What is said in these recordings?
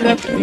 Dr.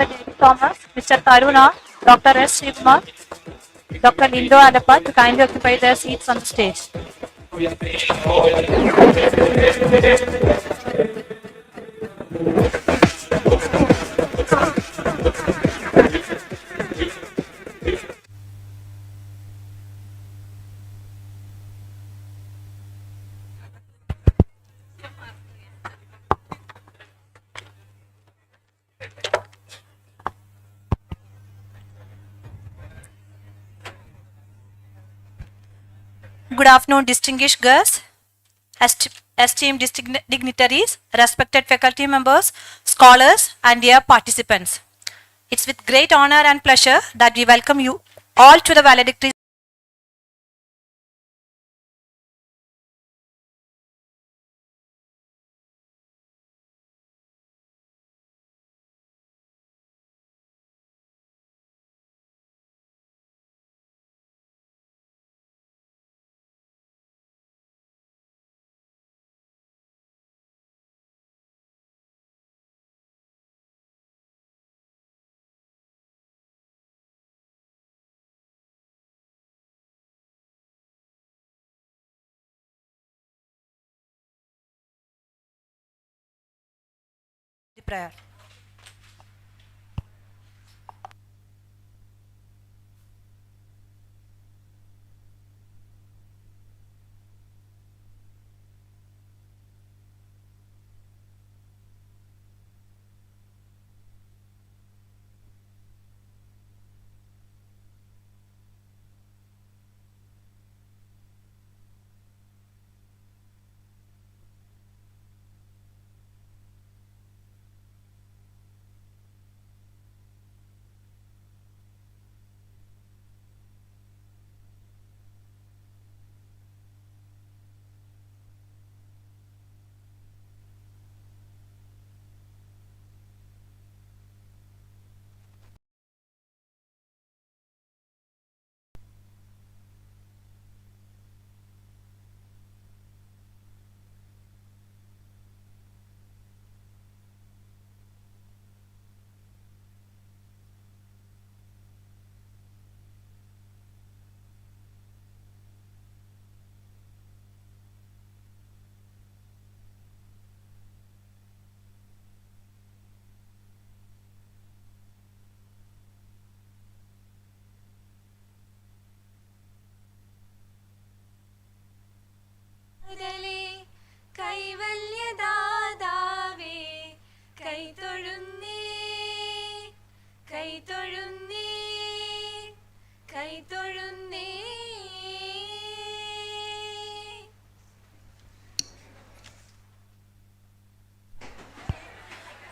David Thomas, Mr. Taruna, Dr. S. Shivkumar, Dr. Lindo Alappa to kindly occupy their seats on the stage. Good afternoon, distinguished guests, esteemed dignitaries, respected faculty members, scholars, and dear participants. It's with great honor and pleasure that we welcome you all to the valedictory. Prayer.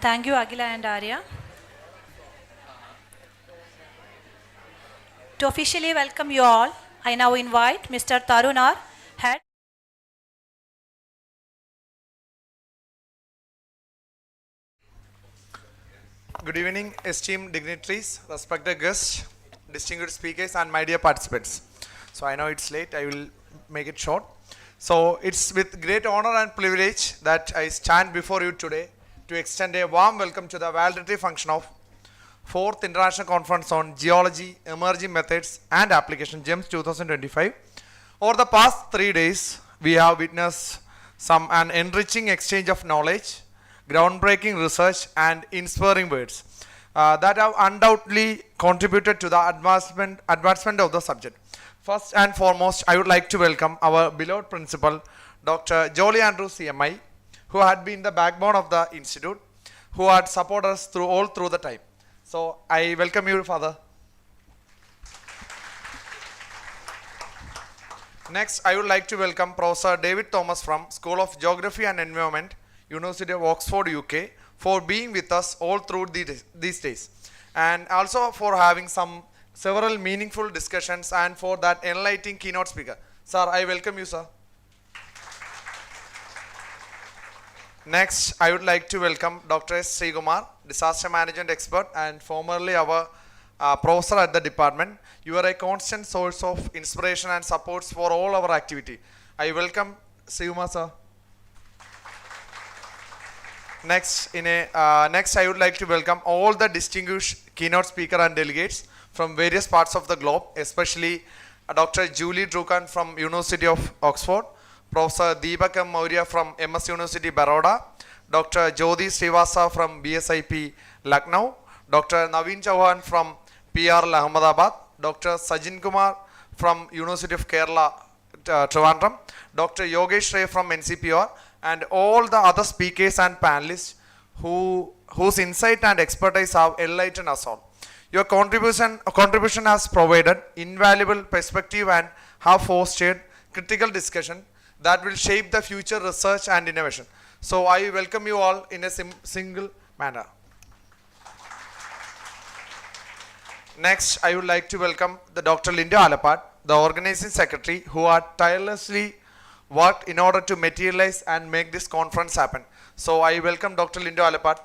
Thank you, Agila and Arya. To officially welcome you all, I now invite Mr. Tarunar, Head. Good evening, esteemed dignitaries, respected guests, distinguished speakers, and my dear participants. So I know it's late, I will make it short. So it's with great honor and privilege that I stand before you today to extend a warm welcome to the valedictory function of 4th International Conference on Geology, Emerging Methods and Application GEMS 2025. Over the past 3 days, we have witnessed an enriching exchange of knowledge, groundbreaking research and inspiring words that have undoubtedly contributed to the advancement of the subject. First and foremost, I would like to welcome our beloved principal, Dr. Jolie Andrews CMI, who had been the backbone of the institute, who had supported us all through the time. So I welcome you, Father. Next, I would like to welcome Professor David Thomas from School of Geography and Environment, University of Oxford, UK, for being with us all through these days, and also for having several meaningful discussions and for that enlightening keynote speaker. Sir, I welcome you, sir. Next, I would like to welcome Dr. S. Srikumar, disaster management expert and formerly our professor at the department. You are a constant source of inspiration and supports for all our activity. I welcome Srikumar, sir. Next, I would like to welcome all the distinguished keynote speaker and delegates from various parts of the globe, especially Dr. Julie Drukan from University of Oxford, Professor Deepak M. Maurya from MS University Baroda, Dr. Jyoti Srivastava from BSIP Lucknow, Dr. Naveen Chauhan from PRL Ahmedabad, Dr. Sajin Kumar from University of Kerala Trivandrum, Dr. Yogesh Ray from NCPR, and all the other speakers and panelists whose insight and expertise have enlightened us all. Your contribution has provided invaluable perspective and have fostered critical discussion that will shape the future research and innovation. So I welcome you all in a single manner. Next, I would like to welcome the Dr. Linda Alapat, the organizing secretary, who had tirelessly worked in order to materialize and make this conference happen. So I welcome Dr. Linda Alapat.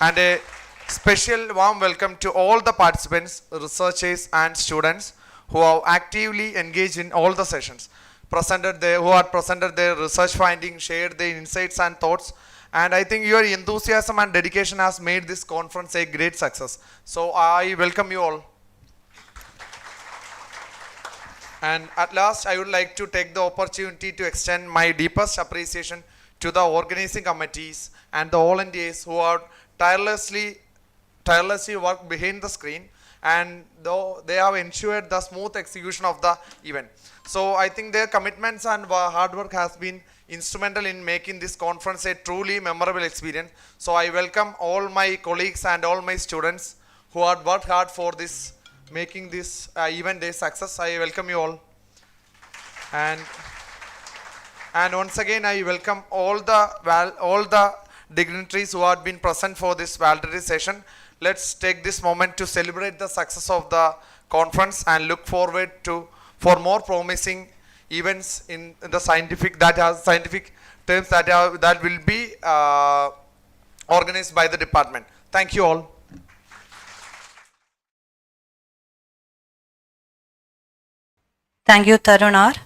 And a special warm welcome to all the participants, researchers and students who have actively engaged in all the sessions, who had presented their research findings, shared their insights and thoughts, and I think your enthusiasm and dedication has made this conference a great success. So I welcome you all. And at last, I would like to take the opportunity to extend my deepest appreciation to the organizing committees and the volunteers who have tirelessly worked behind the screen, and though they have ensured the smooth execution of the event. So I think their commitments and hard work has been instrumental in making this conference a truly memorable experience. So I welcome all my colleagues and all my students who had worked hard for making this event a success. I welcome you all. And once again, I welcome all the dignitaries who have been present for this valedictory session. Let's take this moment to celebrate the success of the conference and look forward for more promising events in the scientific terms that will be organized by the department. Thank you all. Thank you, Tarunar.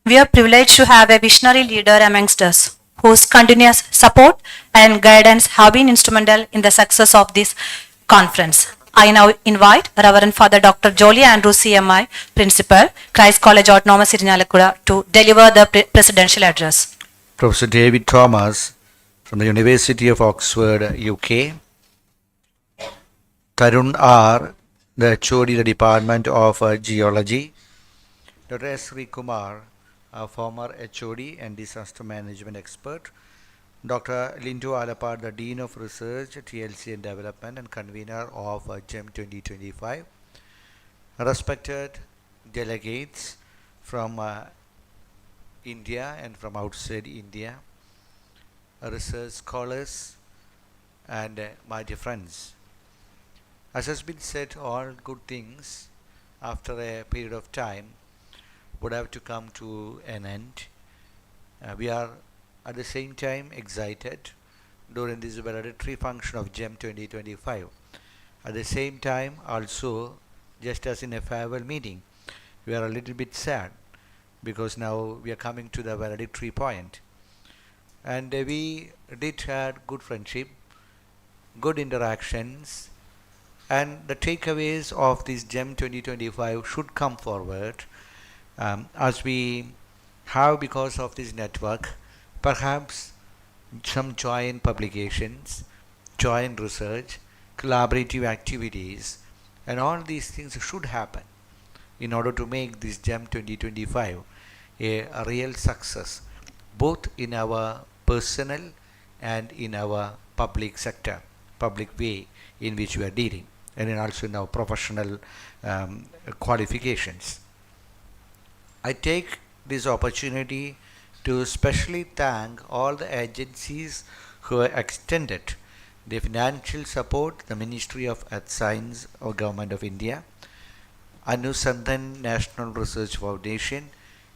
We are privileged to have a visionary leader amongst us, whose continuous support and guidance have been instrumental in the success of this conference. I now invite Reverend Father Dr. Jolie Andrews CMI, Principal, Christ College Autonomous Irinjalakuda, to deliver the presidential address. Professor David Thomas from the University of Oxford, UK. Tarun R., the HOD, the Department of Geology. Dr. S. Srikumar, a former HOD and disaster management expert. Dr. Lindu Alapat, the Dean of Research, TLC and Development and convener of GEM 2025. Respected delegates from India and from outside India, research scholars and my dear friends. As has been said, all good things after a period of time would have to come to an end. We are at the same time excited during this validatory function of GEM 2025. At the same time, also, just as in a farewell meeting, we are a little bit sad because now we are coming to the valedictory point. And we did had good friendship, good interactions, and the takeaways of this GEM 2025 should come forward as we have, because of this network, perhaps some joint publications, joint research, collaborative activities, and all these things should happen in order to make this GEM 2025 a real success, both in our personal and in our public sector, public way in which we are dealing, and also in our professional qualifications. I take this opportunity to specially thank all the agencies who have extended the financial support, the Ministry of Earth Science or Government of India, Anusandhan National Research Foundation,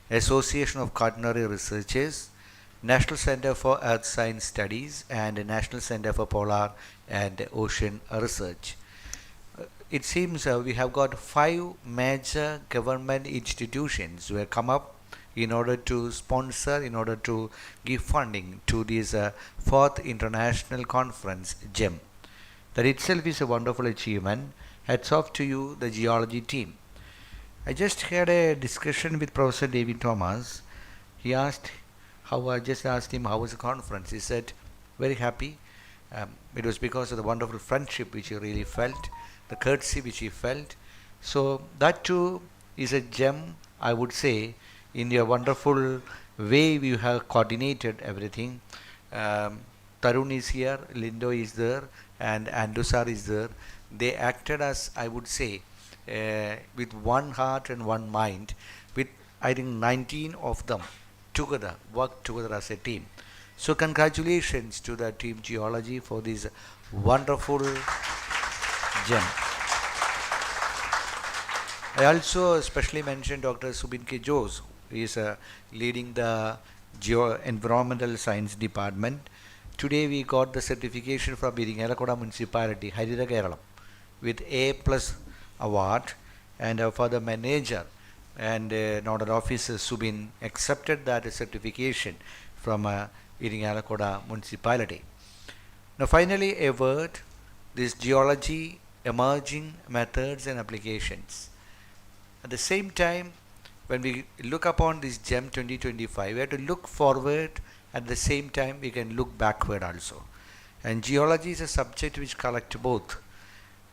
Association of Quaternary Researchers, National Center for Earth Science Studies, and National Center for Polar and Ocean Research. It seems we have got 5 major government institutions who have come up in order to sponsor, in order to give funding to this 4th International Conference, GEM. That itself is a wonderful achievement. Hats off to you, the geology team. I just had a discussion with Professor David Thomas. He asked I just asked him how was the conference. He said, very happy. It was because of the wonderful friendship which he really felt, the courtesy which he felt. So that too is a gem, I would say, in your wonderful way we have coordinated everything. Tarun is here, Lindo is there, and Andusar is there. They acted as, I would say, with one heart and one mind, with I think 19 of them together, worked together as a team. So congratulations to the team Geology for this wonderful gem. I also especially mentioned Dr. Subin K. Jose, who is leading the Environmental Science Department. Today we got the certification from Irinjalakuda Municipality, Harida Kerala, with A+ award, and for the manager and nodal officer Subin accepted that certification from Irinjalakuda Municipality. Now finally a word, this geology, emerging methods and applications. At the same time, when we look upon this GEM 2025, we have to look forward, at the same time we can look backward also. And geology is a subject which collects both.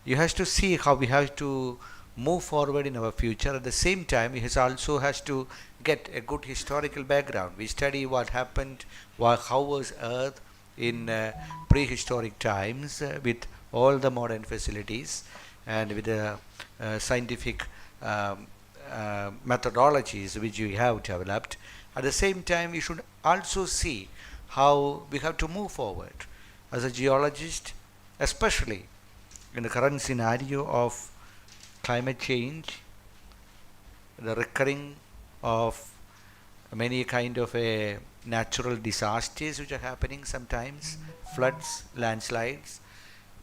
You have to see how we have to move forward in our future. At the same time, it also has to get a good historical background. We study what happened, how was Earth in prehistoric times with all the modern facilities and with the scientific methodologies which we have developed. At the same time, we should also see how we have to move forward as a geologist, especially in the current scenario of climate change, the recurring of many kind of natural disasters which are happening sometimes, floods, landslides.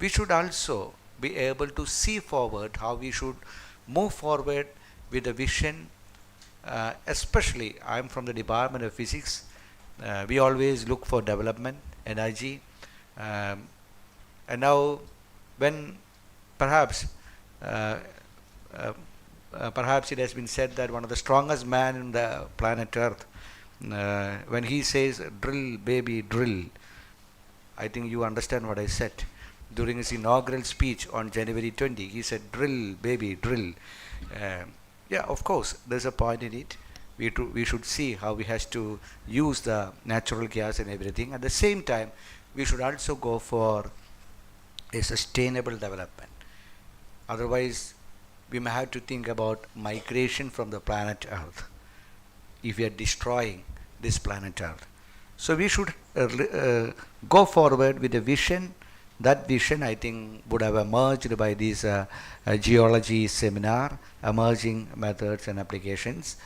We should also be able to see forward how we should move forward with a vision. Especially, I'm from the Department of Physics. We always look for development, energy, and now when perhaps perhaps it has been said that one of the strongest man in the planet Earth, when he says drill baby drill, I think you understand what I said. During his inaugural speech on January 20, he said drill baby drill. Yeah, of course there's a point in it. We should see how we have to use the natural gas and everything. At the same time, we should also go for a sustainable development. Otherwise, we may have to think about migration from the planet Earth if we are destroying this planet Earth. So we should go forward with a vision That vision, I think, would have emerged by this geology seminar, emerging methods and applications.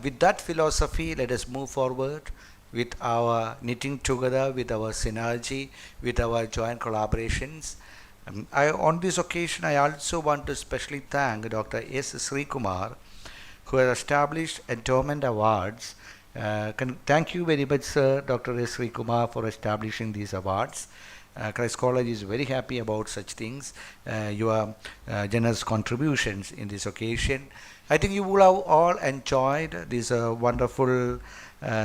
With that philosophy, let us move forward with our knitting together, with our synergy, with our joint collaborations. On this occasion, I also want to specially thank Dr. S. Srikumar, who has established Endowment Awards. Thank you very much, sir, Dr. S. Srikumar, for establishing these awards. Christ College is very happy about such things, your generous contributions in this occasion. I think you will have all enjoyed this wonderful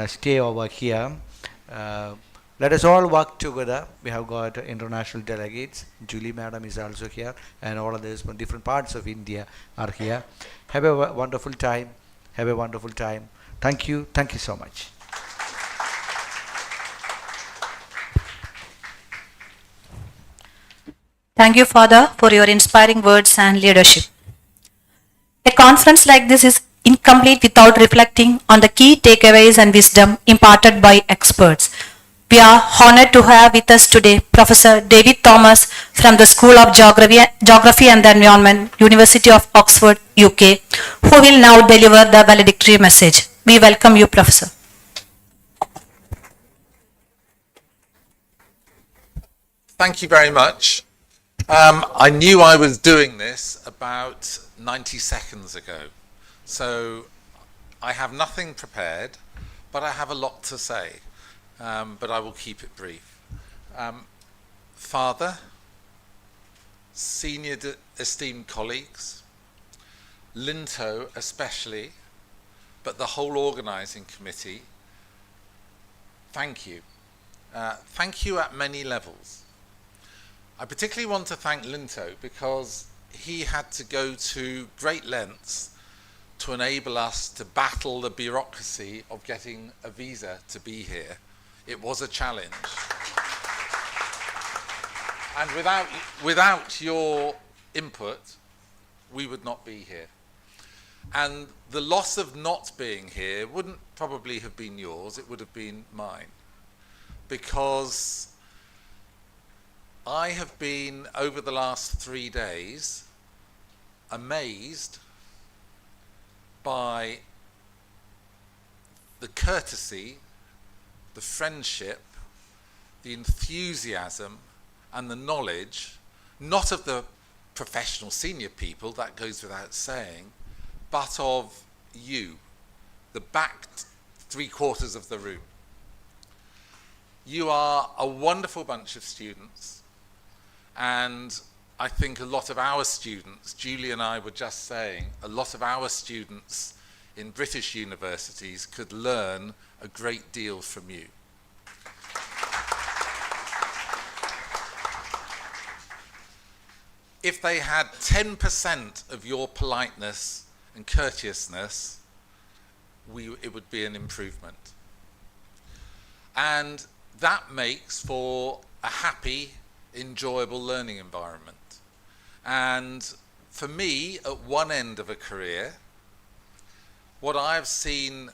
stay over here. Let us all work together. We have got international delegates. Julie Madam is also here, and all others from different parts of India are here. Have a wonderful time. Have a wonderful time. Thank you. Thank you so much. Thank you, Father, for your inspiring words and leadership. A conference like this is incomplete without reflecting on the key takeaways and wisdom imparted by experts. We are honored to have with us today Professor David Thomas from the School of Geography and the Environment, University of Oxford, UK, who will now deliver the valedictory message. We welcome you, Professor. Thank you very much. I knew I was doing this about 90 seconds ago, so I have nothing prepared, but I have a lot to say, but I will keep it brief. Father, senior esteemed colleagues, Linto especially, but the whole organising committee, thank you. Thank you at many levels. I particularly want to thank Linto because he had to go to great lengths to enable us to battle the bureaucracy of getting a visa to be here. It was a challenge. And without your input, we would not be here. And the loss of not being here wouldn't probably have been yours, it would have been mine. Because I have been, over the last 3 days, amazed by the courtesy, the friendship, the enthusiasm, and the knowledge, not of the professional senior people, that goes without saying, but of you, the back 3/4 of the room. You are a wonderful bunch of students. And I think a lot of our students, Julie and I were just saying, a lot of our students in British universities could learn a great deal from you. If they had 10% of your politeness and courteousness, it would be an improvement. And that makes for a happy, enjoyable learning environment. And for me, at one end of a career, what I've seen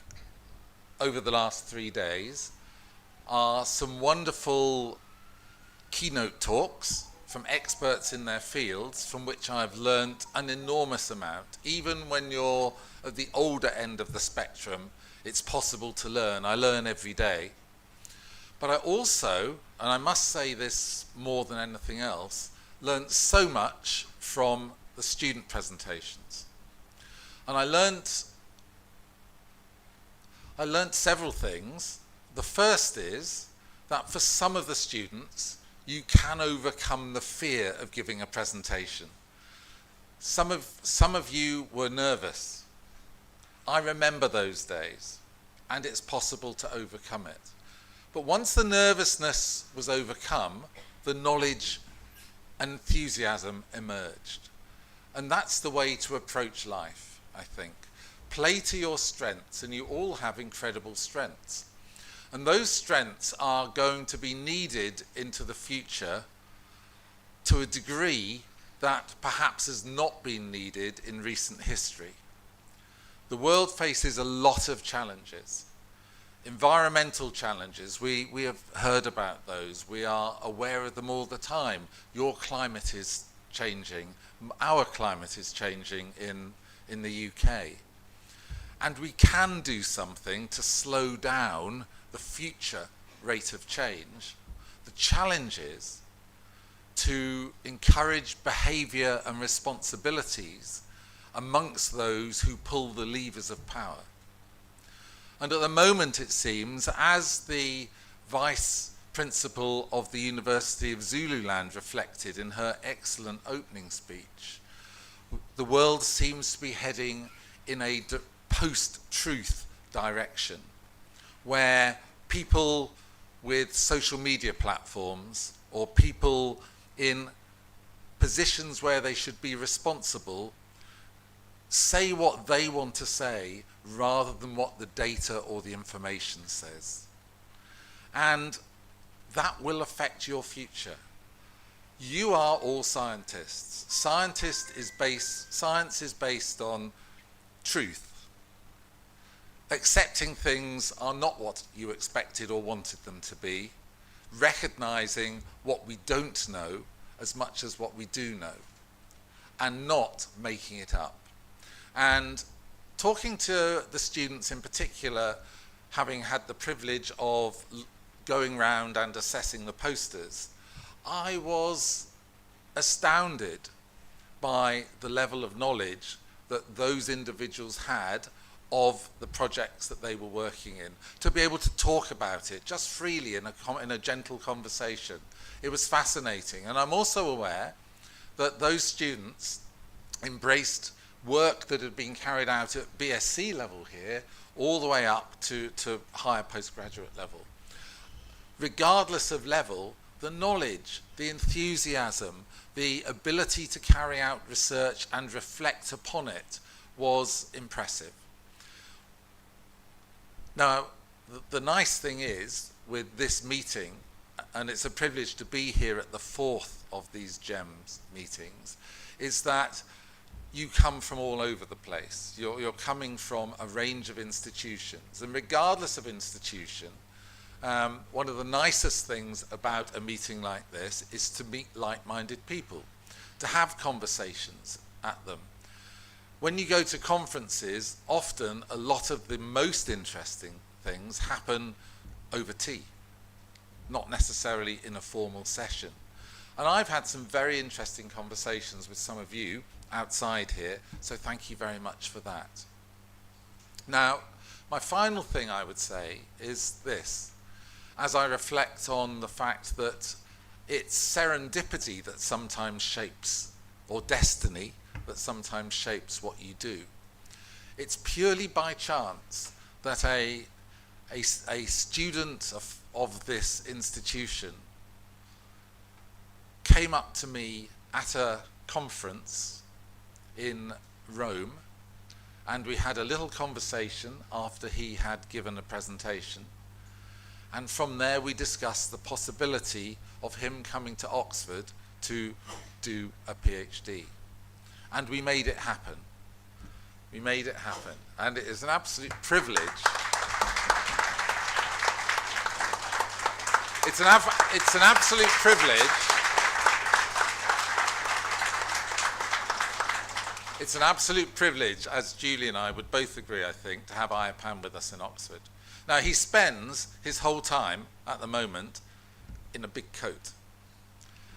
over the last 3 days are some wonderful keynote talks from experts in their fields, from which I've learnt an enormous amount. Even when you're at the older end of the spectrum, it's possible to learn. I learn every day. But I also, and I must say this more than anything else, learnt so much from the student presentations. And I learnt several things. The first is that for some of the students, you can overcome the fear of giving a presentation. Some of you were nervous. I remember those days, and it's possible to overcome it. But once the nervousness was overcome, the knowledge and enthusiasm emerged. And that's the way to approach life, I think. Play to your strengths, and you all have incredible strengths. And those strengths are going to be needed into the future to a degree that perhaps has not been needed in recent history. The world faces a lot of challenges. Environmental challenges, we have heard about those. We are aware of them all the time. Your climate is changing. Our climate is changing in the UK. And we can do something to slow down the future rate of change. The challenge is to encourage behaviour and responsibilities amongst those who pull the levers of power. And at the moment, it seems, as the Vice Principal of the University of Zululand reflected in her excellent opening speech, the world seems to be heading in a post-truth direction, where people with social media platforms or people in positions where they should be responsible say what they want to say rather than what the data or the information says. And that will affect your future. You are all scientists. Science is based on truth. Accepting things are not what you expected or wanted them to be. Recognizing what we don't know as much as what we do know. And not making it up. And talking to the students in particular, having had the privilege of going round and assessing the posters, I was astounded by the level of knowledge that those individuals had of the projects that they were working in, to be able to talk about it just freely in a gentle conversation. It was fascinating. And I'm also aware that those students embraced work that had been carried out at BSc level here, all the way up to higher postgraduate level. Regardless of level, the knowledge, the enthusiasm, the ability to carry out research and reflect upon it was impressive. Now, the nice thing is, with this meeting, and it's a privilege to be here at the fourth of these GEMS meetings, is that you come from all over the place. You're coming from a range of institutions. And regardless of institution, one of the nicest things about a meeting like this is to meet like-minded people, to have conversations at them. When you go to conferences, often a lot of the most interesting things happen over tea, not necessarily in a formal session. And I've had some very interesting conversations with some of you outside here, so thank you very much for that. Now, my final thing I would say is this. As I reflect on the fact that it's serendipity that sometimes shapes, or destiny that sometimes shapes what you do. It's purely by chance that a student of this institution came up to me at a conference in Rome, and we had a little conversation after he had given a presentation. And from there we discussed the possibility of him coming to Oxford to do a PhD. And we made it happen. We made it happen. And it is an absolute privilege. It's an absolute privilege. It's an absolute privilege, as Julie and I would both agree, I think, to have Ayapan with us in Oxford. Now, he spends his whole time, at the moment, in a big coat.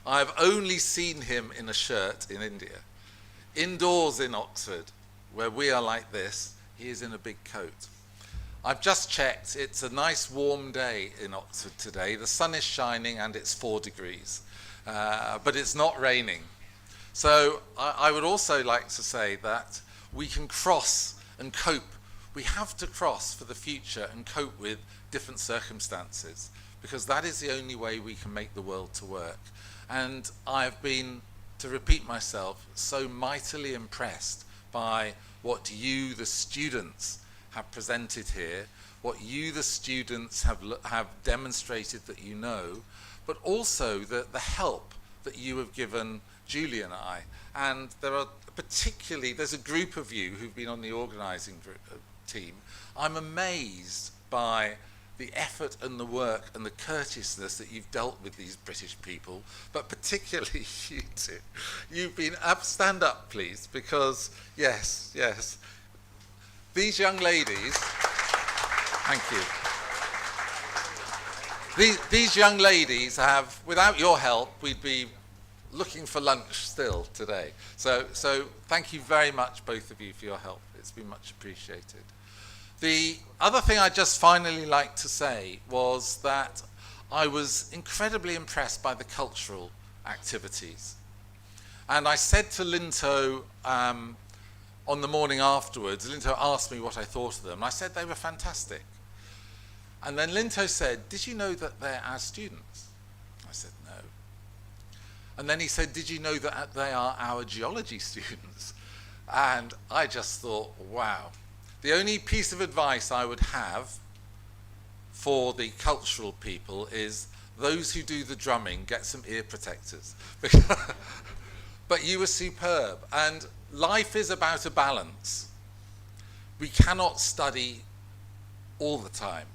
I've only seen him in a shirt in India. Indoors in Oxford, where we are like this, he is in a big coat. I've just checked, it's a nice warm day in Oxford today. The sun is shining and it's 4 degrees, but it's not raining. So I would also like to say that we can cross and cope. We have to cross for the future and cope with different circumstances, because that is the only way we can make the world to work. And I've been, to repeat myself, so mightily impressed by what you, the students, have presented here, what you, the students, have demonstrated that you know, but also the help that you have given Julie and I. And there's a group of you who've been on the organising team. I'm amazed by the effort and the work and the courteousness that you've dealt with these British people, but particularly you two. You've been up, stand up please, because yes, these young ladies, thank you. These young ladies have, without your help, we'd be looking for lunch still today. So thank you very much, both of you, for your help. It's been much appreciated. The other thing I'd just finally like to say was that I was incredibly impressed by the cultural activities. And I said to Linto on the morning afterwards, Linto asked me what I thought of them. I said they were fantastic. And then Linto said, did you know that they're our students? I said, no. And then he said, did you know that they are our geology students? And I just thought, wow. The only piece of advice I would have for the cultural people is those who do the drumming, get some ear protectors. But you were superb. And life is about a balance. We cannot study all the time.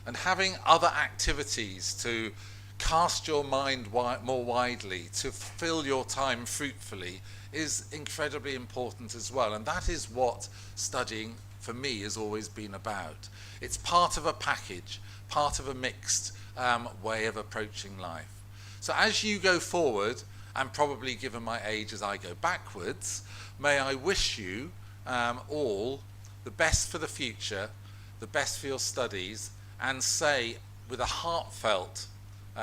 And having other activities to cast your mind more widely, to fill your time fruitfully, is incredibly important as well. And that is what studying for me has always been about. It's part of a package, part of a mixed way of approaching life. So as you go forward, and probably given my age as I go backwards, may I wish you all the best for the future, the best for your studies, and say with a heartfelt,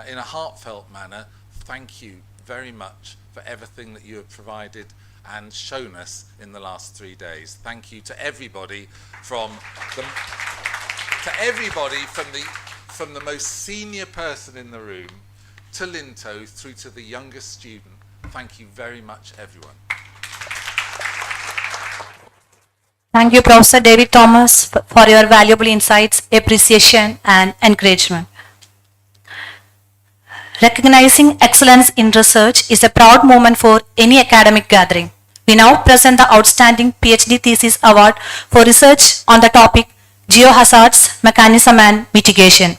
in a heartfelt manner, thank you very much for everything that you have provided and shown us in the last 3 days. Thank you to everybody from the most senior person in the room to Linto through to the youngest student. Thank you very much, everyone. Thank you, Professor David Thomas, for your valuable insights, appreciation, and encouragement. Recognizing excellence in research is a proud moment for any academic gathering. We now present the Outstanding PhD Thesis Award for research on the topic Geohazards, Mechanism and Mitigation.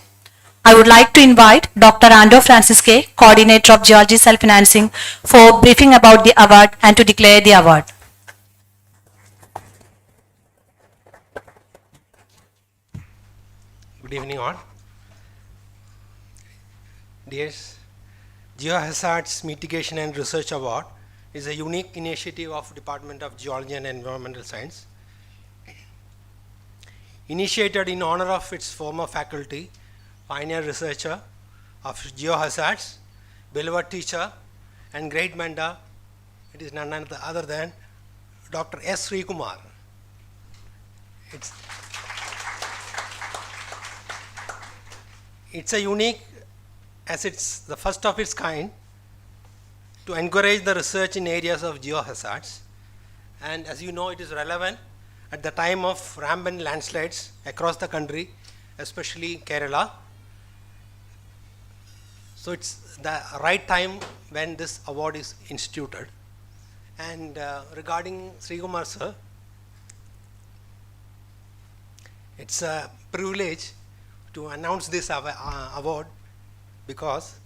I would like to invite Dr. Ando Francisque, Coordinator of Geology Self-Financing, for briefing about the award and to declare the award. Good evening all. Dears, Geohazards Mitigation and Research Award is a unique initiative of Department of Geology and Environmental Science. Initiated in honor of its former faculty, pioneer researcher of geohazards, beloved teacher and great mentor, it is none other than Dr. S. Srikumar. It's a unique, as it's the first of its kind, to encourage the research in areas of geohazards. And as you know, it is relevant at the time of rampant landslides across the country, especially Kerala. So it's the right time when this award is instituted. And regarding Srikumar sir, it's a privilege to announce this award because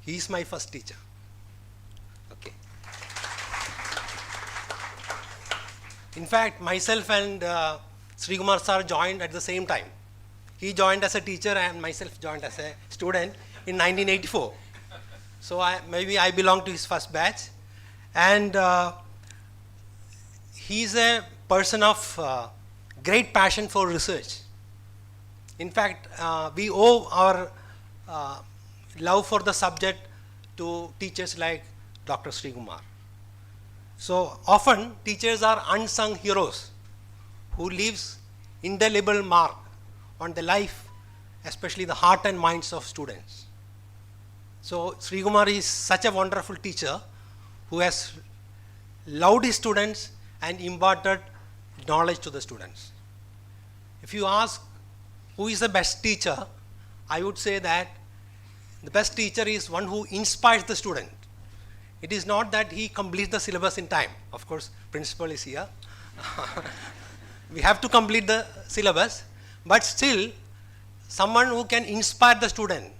he is my first teacher. Okay. In fact, myself and Srikumar sir joined at the same time. He joined as a teacher and myself joined as a student in 1984. So maybe I belong to his first batch. And he's a person of great passion for research. In fact, we owe our love for the subject to teachers like Dr. Srikumar. So often teachers are unsung heroes who leaves indelible mark on the life, especially the heart and minds of students. So Srikumar is such a wonderful teacher who has loved his students and imparted knowledge to the students. If you ask who is the best teacher, I would say that the best teacher is one who inspires the student. It is not that he completes the syllabus in time. Of course, principal is here. We have to complete the syllabus, but still someone who can inspire the student,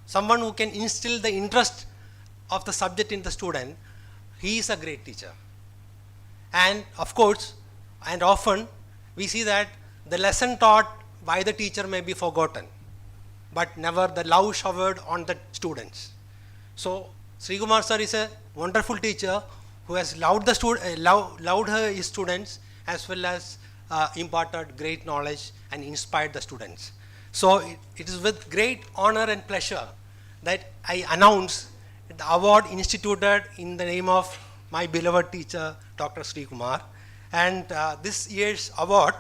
someone who can instill the interest of the subject in the student, he is a great teacher. And of course, and often we see that the lesson taught by the teacher may be forgotten, but never the love showered on the students. So Sri Kumar sir is a wonderful teacher who has loved his students, as well as imparted great knowledge and inspired the students. So it is with great honor and pleasure that I announce the award instituted in the name of my beloved teacher, Dr. Sri Kumar. And this year's award,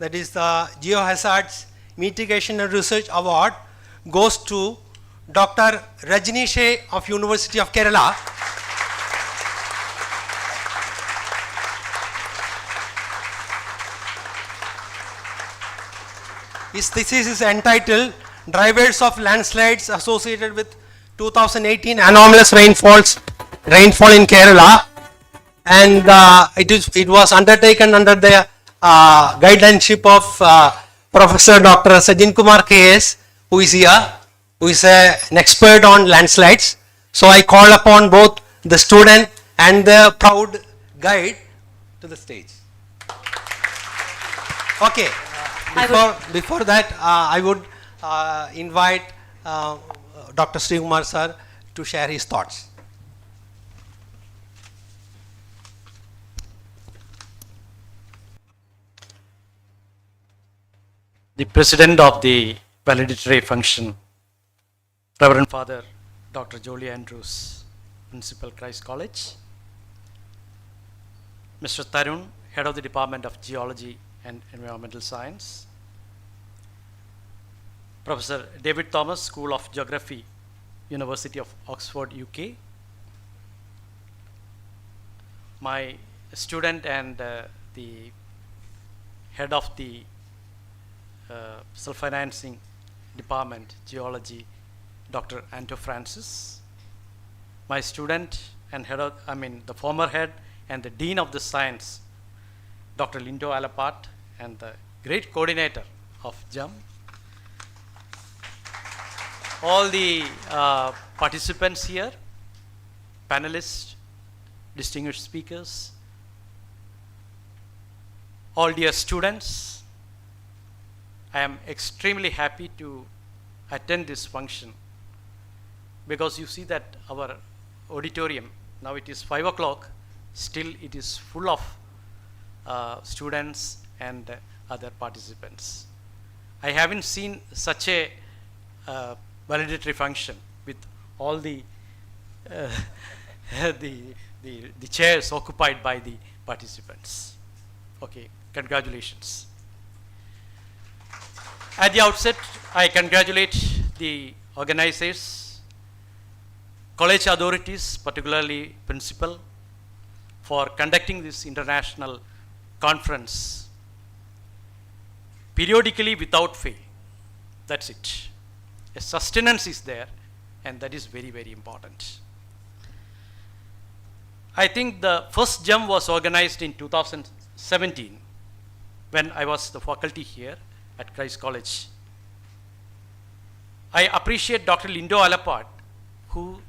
that is the Geohazards Mitigation and Research Award, goes to Dr. Rajni Shea of University of Kerala. His thesis is entitled Drivers of Landslides Associated with 2018 Anomalous Rainfall in Kerala. And it was undertaken under the guidelineship of Professor Dr. Sajin Kumar KS, who is here, who is an expert on landslides. So I call upon both the student and the proud guide to the stage. Okay. Before that, I would invite Dr. Sri Kumar sir to share his thoughts. The President of the Valedictory Function, Reverend Father Dr. Jolie Andrews, Principal Christ College, Mr. Tarun, Head of the Department of Geology and Environmental Science, Professor David Thomas, School of Geography, University of Oxford, UK, my student and the head of the self-financing department, Geology, Dr. Anto Francis, my student and the former head and the Dean of the Science, Dr. Lindo Alapat, and the great coordinator of JUM, all the participants here, panelists, distinguished speakers, all dear students, I am extremely happy to attend this function, because you see that our auditorium, now it is 5 o'clock, still it is full of students and other participants. I haven't seen such a valedictory function with all the the chairs occupied by the participants. Okay, congratulations. At the outset, I congratulate the organizers, college authorities, particularly principal, for conducting this international conference periodically without fail. That's it. A sustenance is there, and that is very, very important. I think the first JUM was organized in 2017 when I was the faculty here at Christ College. I appreciate Dr. Lindo Alapat, who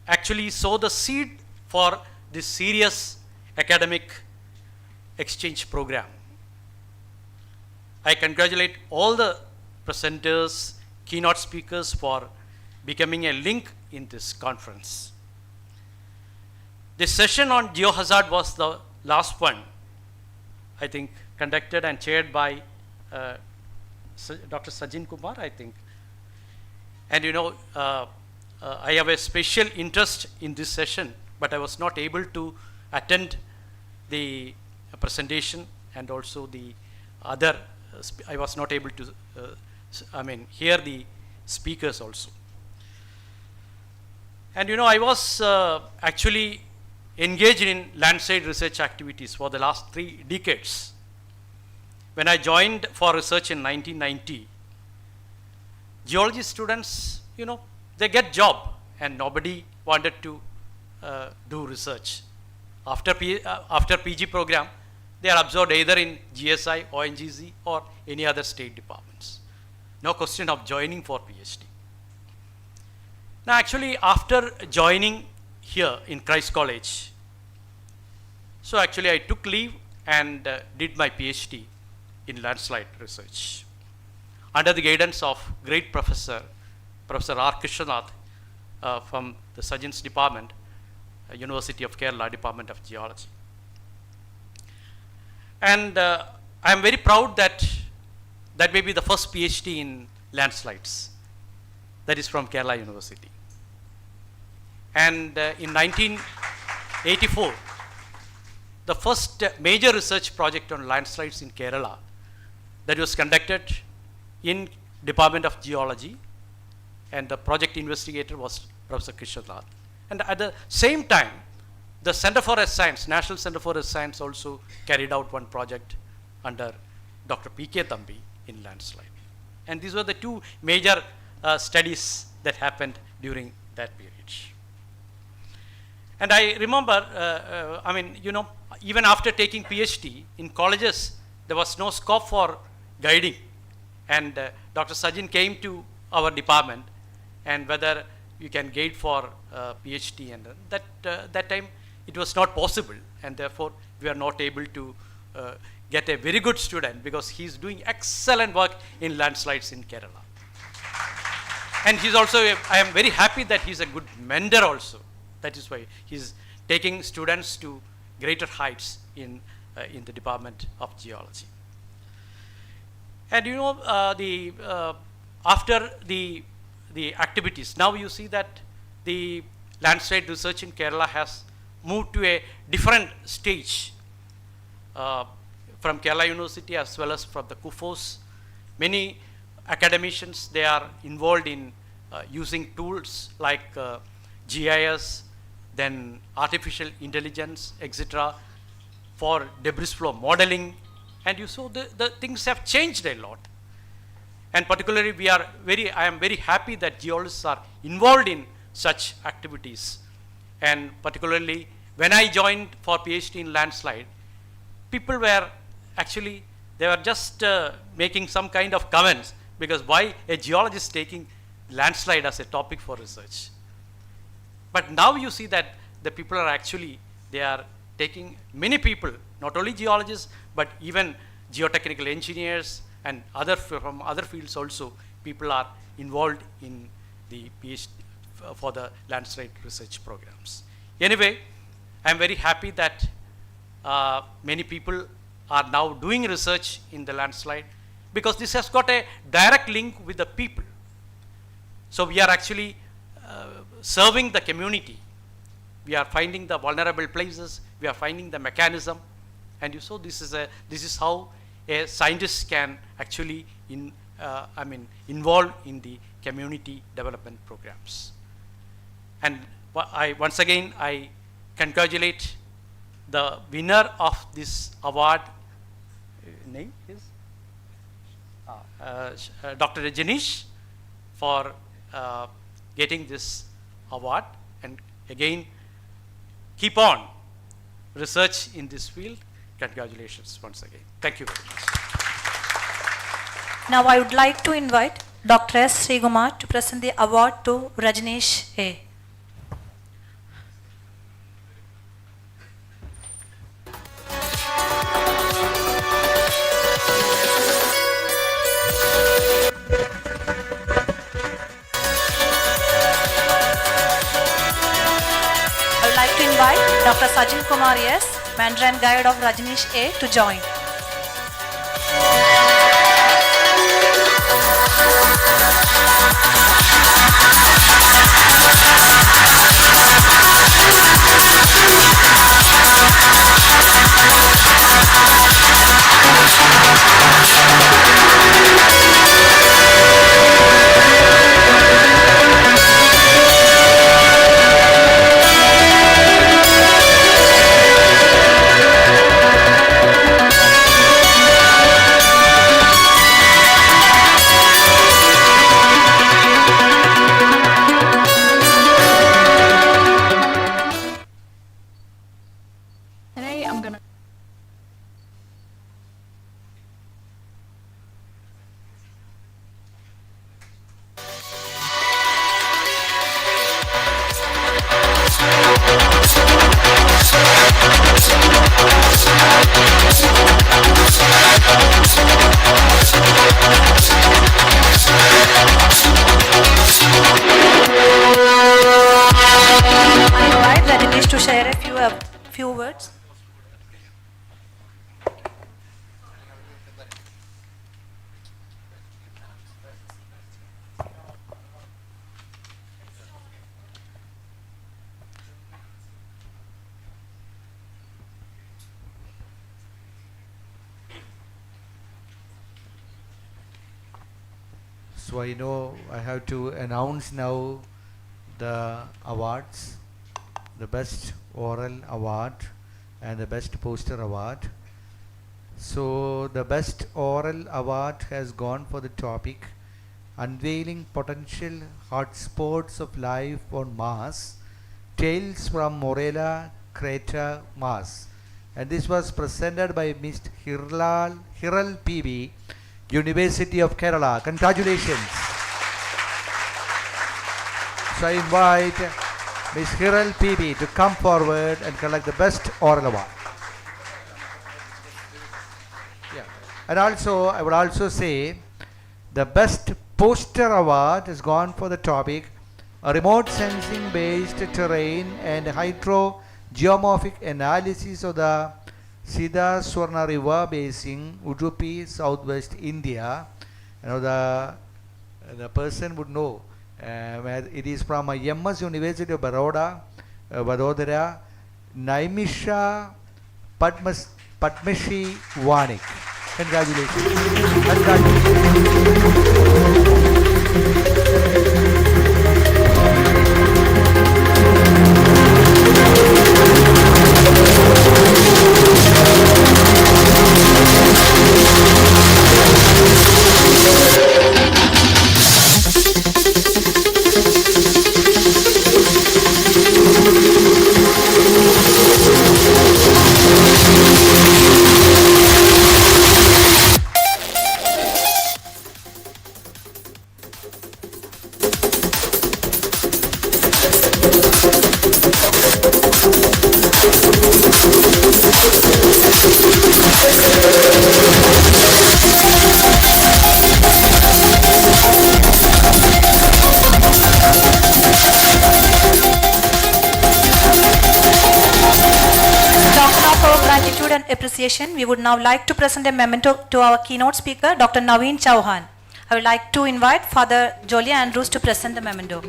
actually sowed the seed for this serious academic exchange program. I congratulate all the presenters, keynote speakers for becoming a link in this conference. This session on geohazard was the last one, I think, conducted and chaired by Dr. Sajin Kumar, I think. And you know, I have a special interest in this session, but I was not able to attend the presentation, and also the other, I was not able to, hear the speakers also. And you know, I was actually engaged in landside research activities for the last 3 decades. When I joined for research in 1990, geology students, you know, they get job, and nobody wanted to do research. After PG program, they are absorbed either in GSI, ONGC, or any other state departments. no question of joining for PhD. Now actually after joining here in Christ College, so actually I took leave and did my PhD in landslide research under the guidance of great Professor R. Krishnath from the Surgeons Department, University of Kerala, Department of Geology. And I am very proud that that may be the first PhD in landslides, that is from Kerala University. And in 1984, the first major research project on landslides in Kerala that was conducted in Department of Geology, and the project investigator was Professor Krishnath. And at the same time, the Center for Earth Science, National Center for Earth Science, also carried out one project under Dr. P.K. Thambi in landslide. And these were the two major studies that happened during that period. And I remember, even after taking PhD in colleges, there was no scope for guiding. And Dr. Sajin came to our department, and whether you can guide for PhD, and that time it was not possible, and therefore we are not able to get a very good student, because he is doing excellent work in landslides in Kerala. And he's also, I am very happy that he's a good mentor also. That is why he's taking students to greater heights in the Department of Geology. And you know, after the activities, now you see that the landslide research in Kerala has moved to a different stage from Kerala University as well as from the KUFOS. Many academicians, they are involved in using tools like GIS, then artificial intelligence, etc., for debris flow modeling. And you saw the things have changed a lot. And particularly I am very happy that geologists are involved in such activities. And particularly when I joined for PhD in landslide, people were actually, they were just making some kind of comments, because why a geologist taking landslide as a topic for research. But now you see that the people are actually, they are taking many people, not only geologists, but even geotechnical engineers and from other fields also, people are involved in the PhD for the landslide research programs. Anyway, I am very happy that many people are now doing research in the landslide, because this has got a direct link with the people. So we are actually serving the community. We are finding the vulnerable places, we are finding the mechanism, and you saw this is how a scientist can actually involve in the community development programs. And once again I congratulate the winner of this award. Name is Dr. Rajanish, for getting this award, and again keep on research in this field. Congratulations once again. Thank you very much. Now I would like to invite Dr. S. Srikumar to present the award to Rajneesh A. I would like to invite Dr. Sajin Kumar S., mentor and guide of Rajneesh A., to join. words. So I know I have to announce now the awards, the best oral award and the best poster award. So the best oral award has gone for the topic Unveiling Potential Hotspots of Life on Mars, Tales from Morella Crater, Mars. And this was presented by Mr. Hiral PB, University of Kerala. Congratulations. So I invite Ms. Hiral PB to come forward and collect the best oral award. Yeah. And also, I would also say the best poster award has gone for the topic a remote sensing based terrain and hydrogeomorphic analysis of the Siddha Swarna River basin, Udupi, Southwest India. You know, the person would know. It is from MS University of Baroda, Vadodara, Naimisha Padmashi Vanik. Congratulations. Appreciation, we would now like to present a memento to our keynote speaker, Dr. Naveen Chauhan. I would like to invite Father Jolie Andrews to present the memento.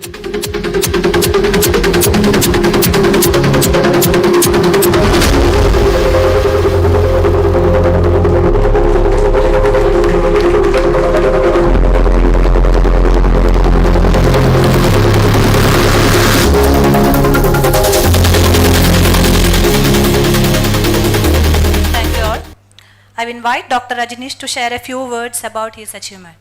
I invite Dr. Rajneesh to share a few words about his achievement.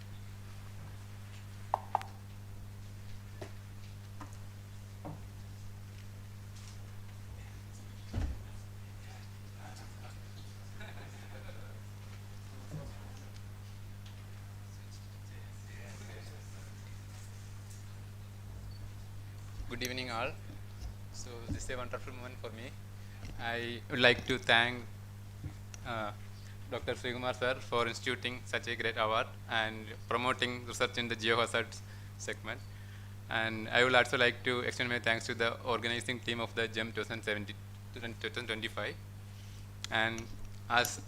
Good evening all. So this is a wonderful moment for me. I would like to thank Dr. Srikumar sir for instituting such a great award and promoting research in the Geosciences segment. And I would also like to extend my thanks to the organizing team of the GEM 2025. And as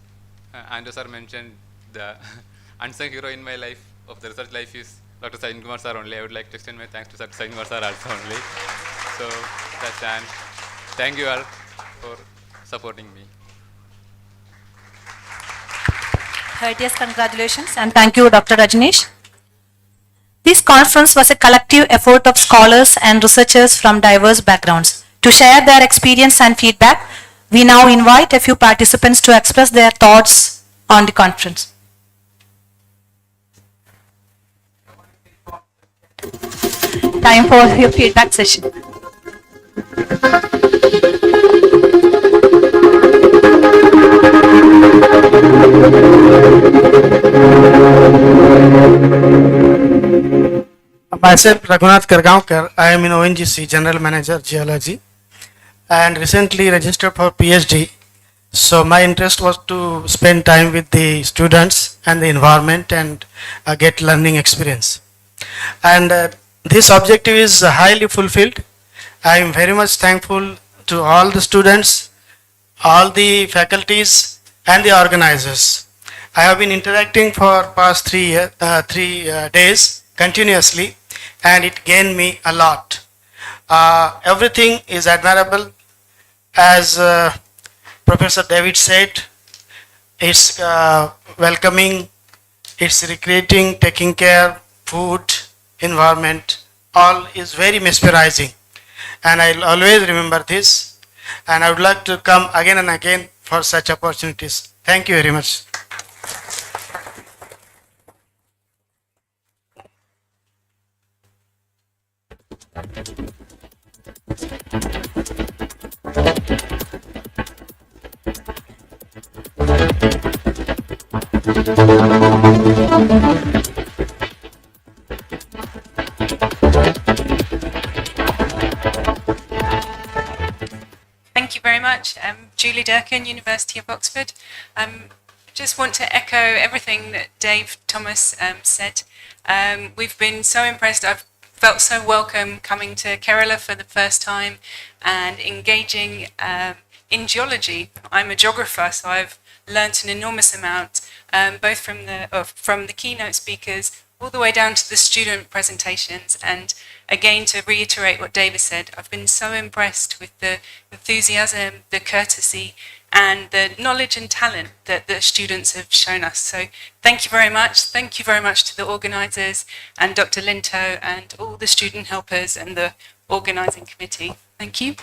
Andrew sir mentioned, the unsung hero in my life, of the research life, is Dr. Sajin Kumar sir only. I would like to extend my thanks to Dr. Sajin Kumar sir also only. So that's and thank you all for supporting me. Heartiest congratulations and thank you, Dr. Rajneesh. This conference was a collective effort of scholars and researchers from diverse backgrounds. To share their experience and feedback, we now invite a few participants to express their thoughts on the conference. Time for your feedback session. Myself, Raghunath Kargaonkar. I am in ONGC, General Manager, Geology, and recently registered for PhD. So my interest was to spend time with the students and the environment and get learning experience. And this objective is highly fulfilled. I am very much thankful to all the students all the faculties and the organizers. I have been interacting for past 3 days continuously, and it gained me a lot. Everything is admirable. As Professor David said, it's welcoming, it's recreating, taking care, food, environment, all is very mesmerizing. And I'll always remember this. And I would like to come again and again for such opportunities. Thank you very much. Thank you very much. Julie Durkin, University of Oxford. Just want to echo everything that Dave Thomas said. We've been so impressed. I've felt so welcome coming to Kerala for the first time and engaging in geology. I'm a geographer, so I've learnt an enormous amount, both from the keynote speakers all the way down to the student presentations. And again, to reiterate what David said, I've been so impressed with the enthusiasm, the courtesy, and the knowledge and talent that the students have shown us. So thank you very much. Thank you very much to the organisers and Dr. Linto and all the student helpers and the organising committee. Thank you.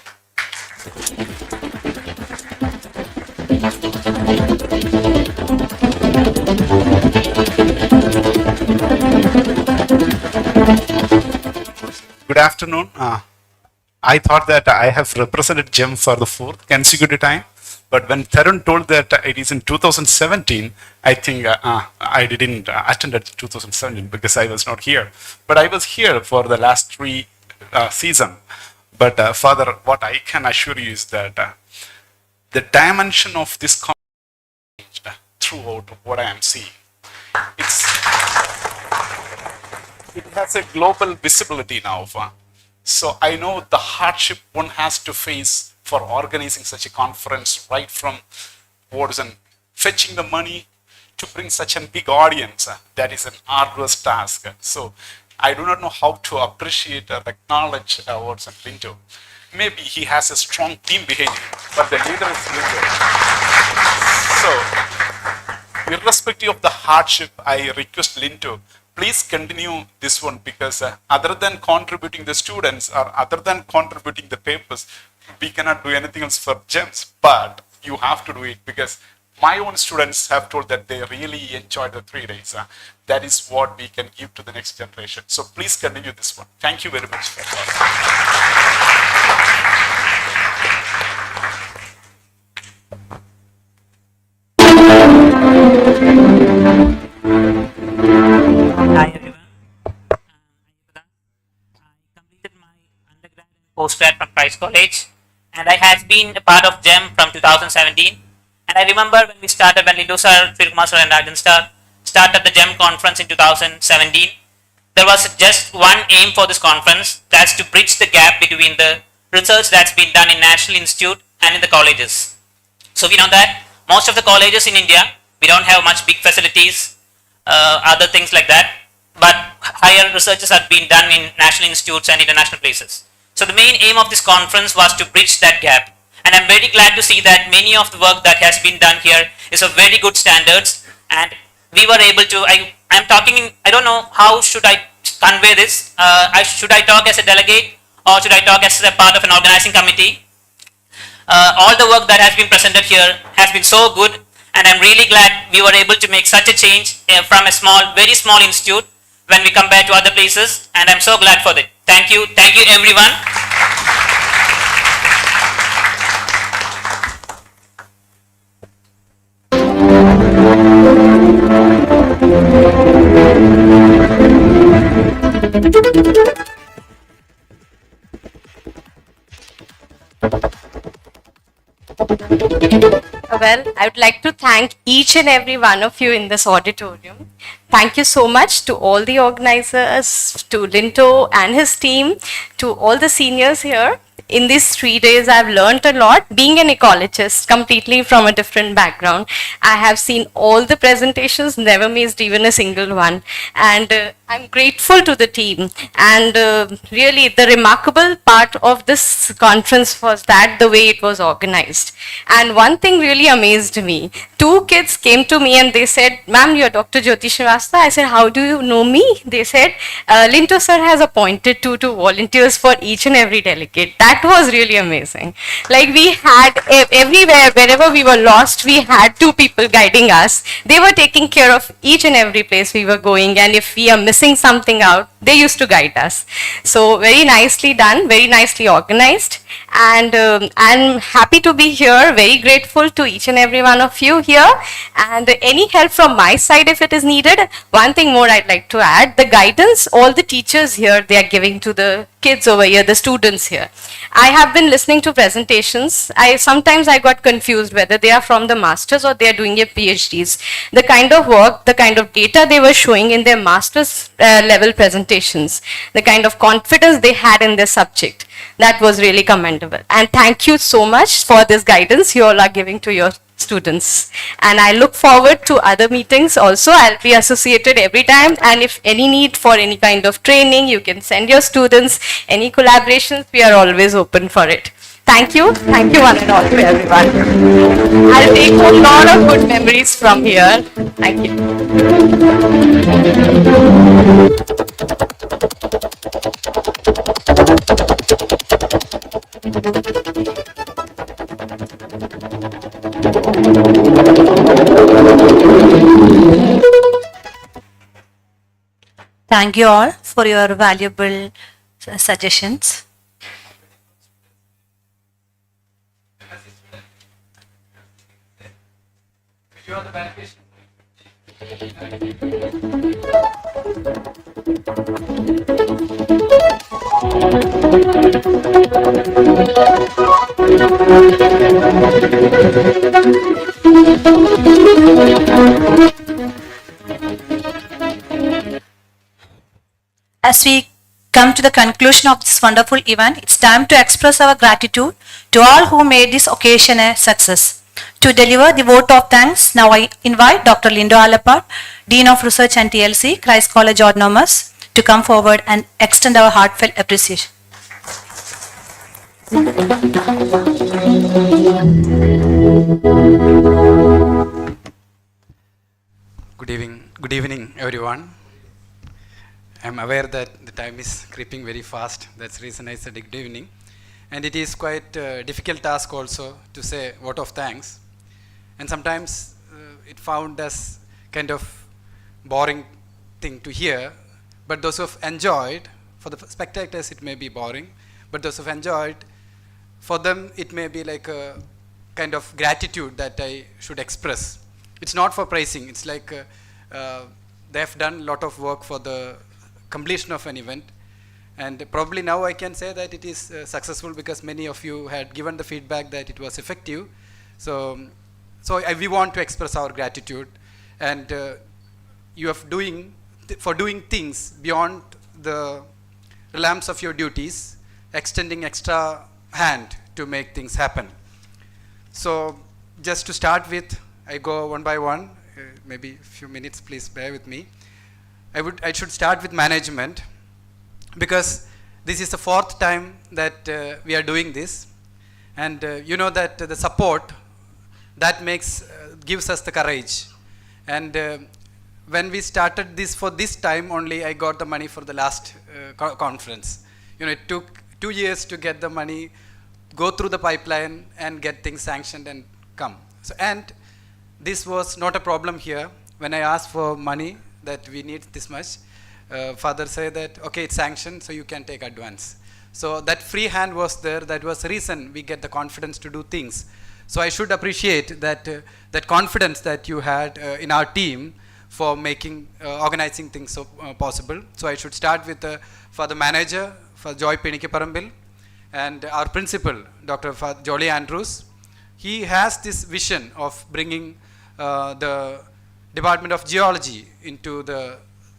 Good afternoon. I thought that I have represented GEM for the fourth consecutive time, but when Tarun told that it is in 2017, I think I didn't attend at 2017 because I was not here. But I was here for the last three season. But further, what I can assure you is that the dimension of this changed throughout what I am seeing. It has a global visibility now. So I know the hardship one has to face for organizing such a conference, right from fetching the money to bring such a big audience. That is an arduous task. So I do not know how to appreciate or acknowledge Watson Linto. Maybe he has a strong team behind him, but the leader is Linto. So irrespective of the hardship, I request Linto, please continue this one, because other than contributing the students or other than contributing the papers, we cannot do anything else for GEMS, but you have to do it, because my own students have told that they really enjoyed the 3 days. That is what we can give to the next generation. So please continue this one. Thank you very much. Hi everyone. I completed my undergrad and postgrad from Christ College, and I have been a part of GEM from 2017. And I remember when we started, when Lindu sir, Thirukkumar sir and Rajan sir started the GEM conference in 2017, there was just one aim for this conference, that's to bridge the gap between the research that's been done in National Institute and in the colleges. So we know that most of the colleges in India, we don't have much big facilities, other things like that, but higher researches are being done in national institutes and international places. So the main aim of this conference was to bridge that gap. And I'm very glad to see that many of the work that has been done here is of very good standards, and we were able to, I'm talking in, I don't know how should I convey this, should I talk as a delegate or should I talk as a part of an organizing committee? All the work that has been presented here has been so good, and I'm really glad we were able to make such a change from a small, very small institute when we compare to other places, and I'm so glad for that. Thank you everyone. Well, I would like to thank each and every one of you in this auditorium. Thank you so much to all the organizers, to Linto and his team, to all the seniors here. in these 3 days, I've learned a lot. Being an ecologist, completely from a different background, I have seen all the presentations, never missed even a single one. And I'm grateful to the team. And really, the remarkable part of this conference was that the way it was organized. And one thing really amazed me. 2 kids came to me and they said, "Ma'am, you're Dr. Jyoti Srivastava." I said, "How do you know me?" They said, "Linto sir has appointed 2 volunteers for each and every delegate." That was really amazing. Like we had everywhere, wherever we were lost, we had 2 people guiding us. They were taking care of each and every place we were going, and if we are missing something out, they used to guide us. So very nicely done, very nicely organized. And I'm happy to be here, very grateful to each and every one of you here, and any help from my side if it is needed. One thing more I'd like to add, the guidance all the teachers here, they are giving to the kids over here, the students here. I have been listening to presentations. Sometimes I got confused whether they are from the masters or they are doing their PhDs. The kind of work, the kind of data they were showing in their masters level presentations, the kind of confidence they had in their subject, that was really commendable. And thank you so much for this guidance you all are giving to your students. And I look forward to other meetings also. I'll be associated every time. And if any need for any kind of training, you can send your students. Any collaborations, we are always open for it. Thank you. Thank you one and all to everyone. I'll take a lot of good memories from here. Thank you. Thank you all for your valuable suggestions. As we come to the conclusion of this wonderful event, it's time to express our gratitude to all who made this occasion a success. To deliver the vote of thanks, now I invite Dr. Lindo Alapat, Dean of Research and TLC, Christ College Autonomous, to come forward and extend our heartfelt appreciation. Good evening, everyone. I'm aware that the time is creeping very fast. That's the reason I said good evening. And it is quite a difficult task also to say vote of thanks. And sometimes it found as kind of boring thing to hear. But those who have enjoyed, for the spectators it may be boring, but those who have enjoyed, for them it may be like a kind of gratitude that I should express. It's not for praising, it's like they have done a lot of work for the completion of an event, and probably now I can say that it is successful because many of you had given the feedback that it was effective. So we want to express our gratitude, and you have doing things beyond the realms of your duties, extending extra hand to make things happen. So just to start with, I go one by one, maybe a few minutes, please bear with me. I should start with management, because this is the 4th time that we are doing this, and you know that the support that gives us the courage. And when we started this for this time only, I got the money for the last conference. You know, it took 2 years to get the money, go through the pipeline and get things sanctioned and come. So, and this was not a problem here. When I asked for money, that we need this much, father said that, okay, it's sanctioned, so you can take advance. So that free hand was there. That was the reason we get the confidence to do things. So I should appreciate that that confidence that you had in our team for making, organizing things so possible. So I should start with for the manager, for Joy Pinikipparambil, and our principal, Dr. Jolly Andrews. He has this vision of bringing the Department of Geology into the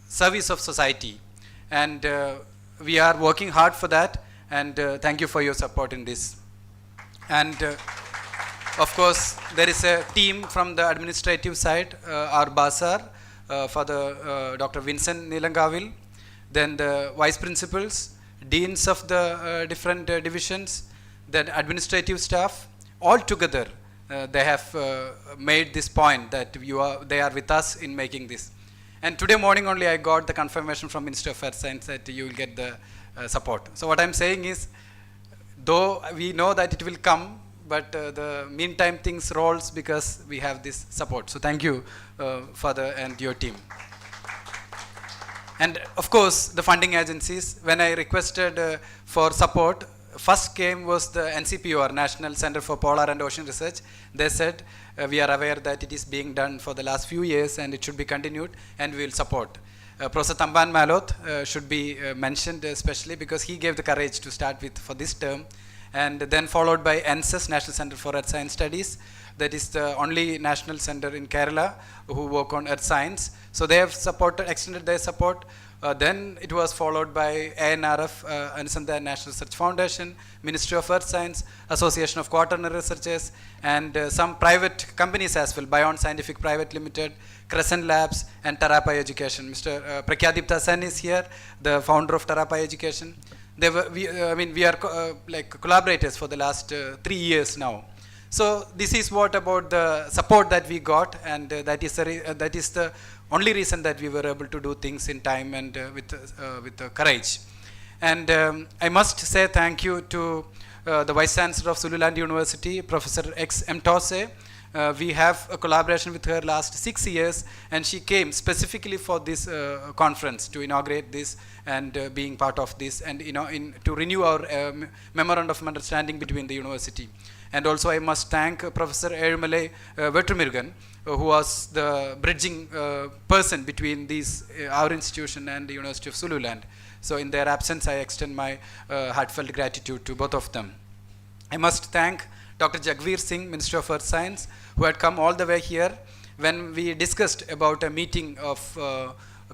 service of society, and we are working hard for that. and thank you for your support in this. And of course, there is a team from the administrative side, our Basar, for the Dr. Vincent Nilangavil, then the vice principals, deans of the different divisions, then administrative staff, all together. They have made this point that they are with us in making this. And today morning only I got the confirmation from Ministry of Earth Science that you will get the support. So what I'm saying is, though we know that it will come, but the meantime things rolls because we have this support. So thank you, Father, and your team. And of course, the funding agencies, when I requested for support, first came was the NCPOR, National Center for Polar and Ocean Research. They said, we are aware that it is being done for the last few years and it should be continued and we will support. Professor Tamban Malot should be mentioned especially because he gave the courage to start with for this term, and then followed by NSS, National Center for Earth Science Studies. That is the only national center in Kerala who work on earth science. So they have extended their support. Then it was followed by ANRF, Anusandhan National Research Foundation, Ministry of Earth Science, Association of Quaternary Researchers, and some private companies as well, Bion Scientific Private Limited, Crescent Labs, and Tarapai Education. Mr. Prakyadipta Sen is here, the founder of Tarapai Education. We are like collaborators for the last 3 years now. So this is what about the support that we got, and that is the only reason that we were able to do things in time and with courage. And I must say thank you to the Vice Chancellor of Zululand University, Professor X. M. Tose. We have a collaboration with her last 6 years, and she came specifically for this conference to inaugurate this and being part of this, and to renew our memorandum of understanding between the university. And also I must thank Professor Erumale Vetrimirgan, who was the bridging person between our institution and the University of Zululand. So in their absence, I extend my heartfelt gratitude to both of them. I must thank Dr. Jagveer Singh, Minister of Earth Science, who had come all the way here when we discussed about a meeting of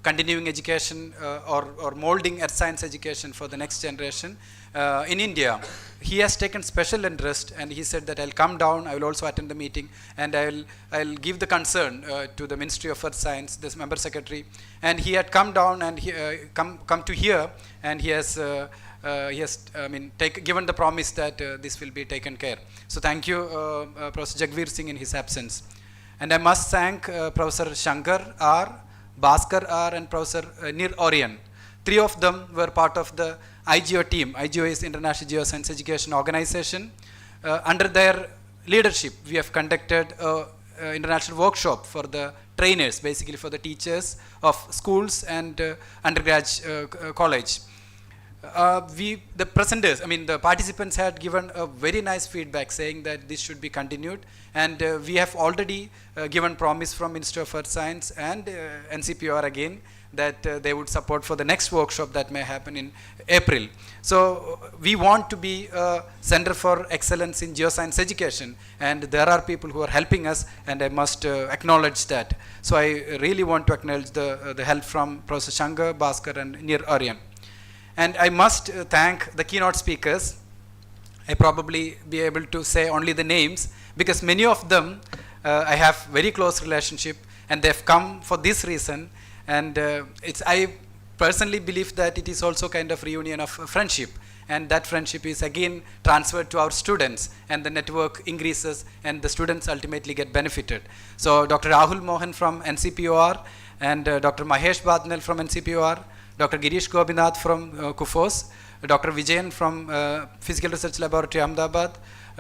continuing education or molding earth science education for the next generation in India. He has taken special interest, and he said that I'll come down, I will also attend the meeting, and I'll give the concern to the Ministry of Earth Science, this member secretary. And he had come down and he come to here, and he has given the promise that this will be taken care. So thank you, Professor Jagveer Singh in his absence. And I must thank Professor Shankar R., Bhaskar R., and Professor Nir Orion. 3 of them were part of the IGO team. IGO is International Geoscience Education Organization. Under their leadership, we have conducted an international workshop for the trainers, basically for the teachers of schools and undergraduate college. The presenters, the participants had given a very nice feedback saying that this should be continued, and we have already given promise from Ministry of Earth Science and NCPR again that they would support for the next workshop that may happen in April. So we want to be a center for excellence in geoscience education, and there are people who are helping us, and I must acknowledge that. So I really want to acknowledge the help from Professor Shankar, Bhaskar, and Nir Aryan. And I must thank the keynote speakers. I probably be able to say only the names because many of them I have very close relationship, and they've come for this reason. And I personally believe that it is also kind of reunion of friendship, and that friendship is again transferred to our students, and the network increases, and the students ultimately get benefited. So Dr. Rahul Mohan from NCPOR, and Dr. Mahesh Badnal from NCPOR, Dr. Girish Gobinath from KUFOS, Dr. Vijayan from Physical Research Laboratory Ahmedabad,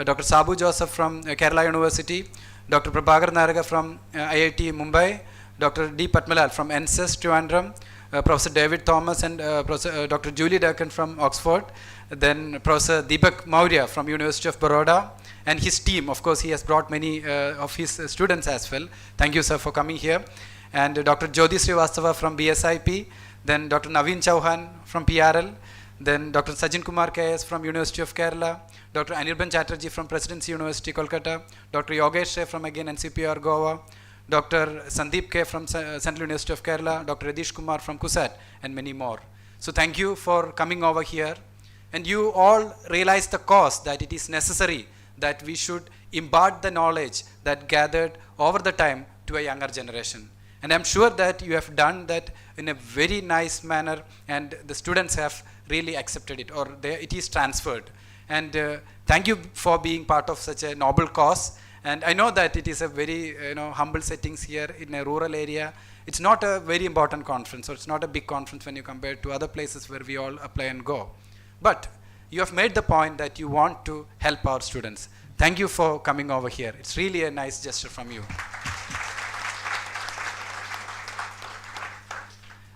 Dr. Sabu Joseph from Kerala University, Dr. Prabhakar Naraga from IIT Mumbai, Dr. D. Patmalal from NSS Trivandrum, Professor David Thomas and Dr. Julie Durkin from Oxford, then Professor Deepak Maurya from University of Baroda, and his team. Of course, he has brought many of his students as well. Thank you, sir, for coming here. And Dr. Jyoti Srivastava from BSIP, then Dr. Naveen Chauhan from PRL, then Dr. Sajin Kumar KS from University of Kerala, Dr. Anirban Chatterjee from Presidency University, Kolkata, Dr. Yogesh Ray from again NCPR Goa, Dr. Sandeep K from Central University of Kerala, Dr. Radish Kumar from KUSAT, and many more. So thank you for coming over here. and you all realize the cost that it is necessary that we should impart the knowledge that gathered over the time to a younger generation. And I'm sure that you have done that in a very nice manner, and the students have really accepted it, or it is transferred. And thank you for being part of such a noble cause. And I know that it is a very humble settings here in a rural area. It's not a very important conference, or it's not a big conference when you compare to other places where we all apply and go. But you have made the point that you want to help our students. Thank you for coming over here. It's really a nice gesture from you.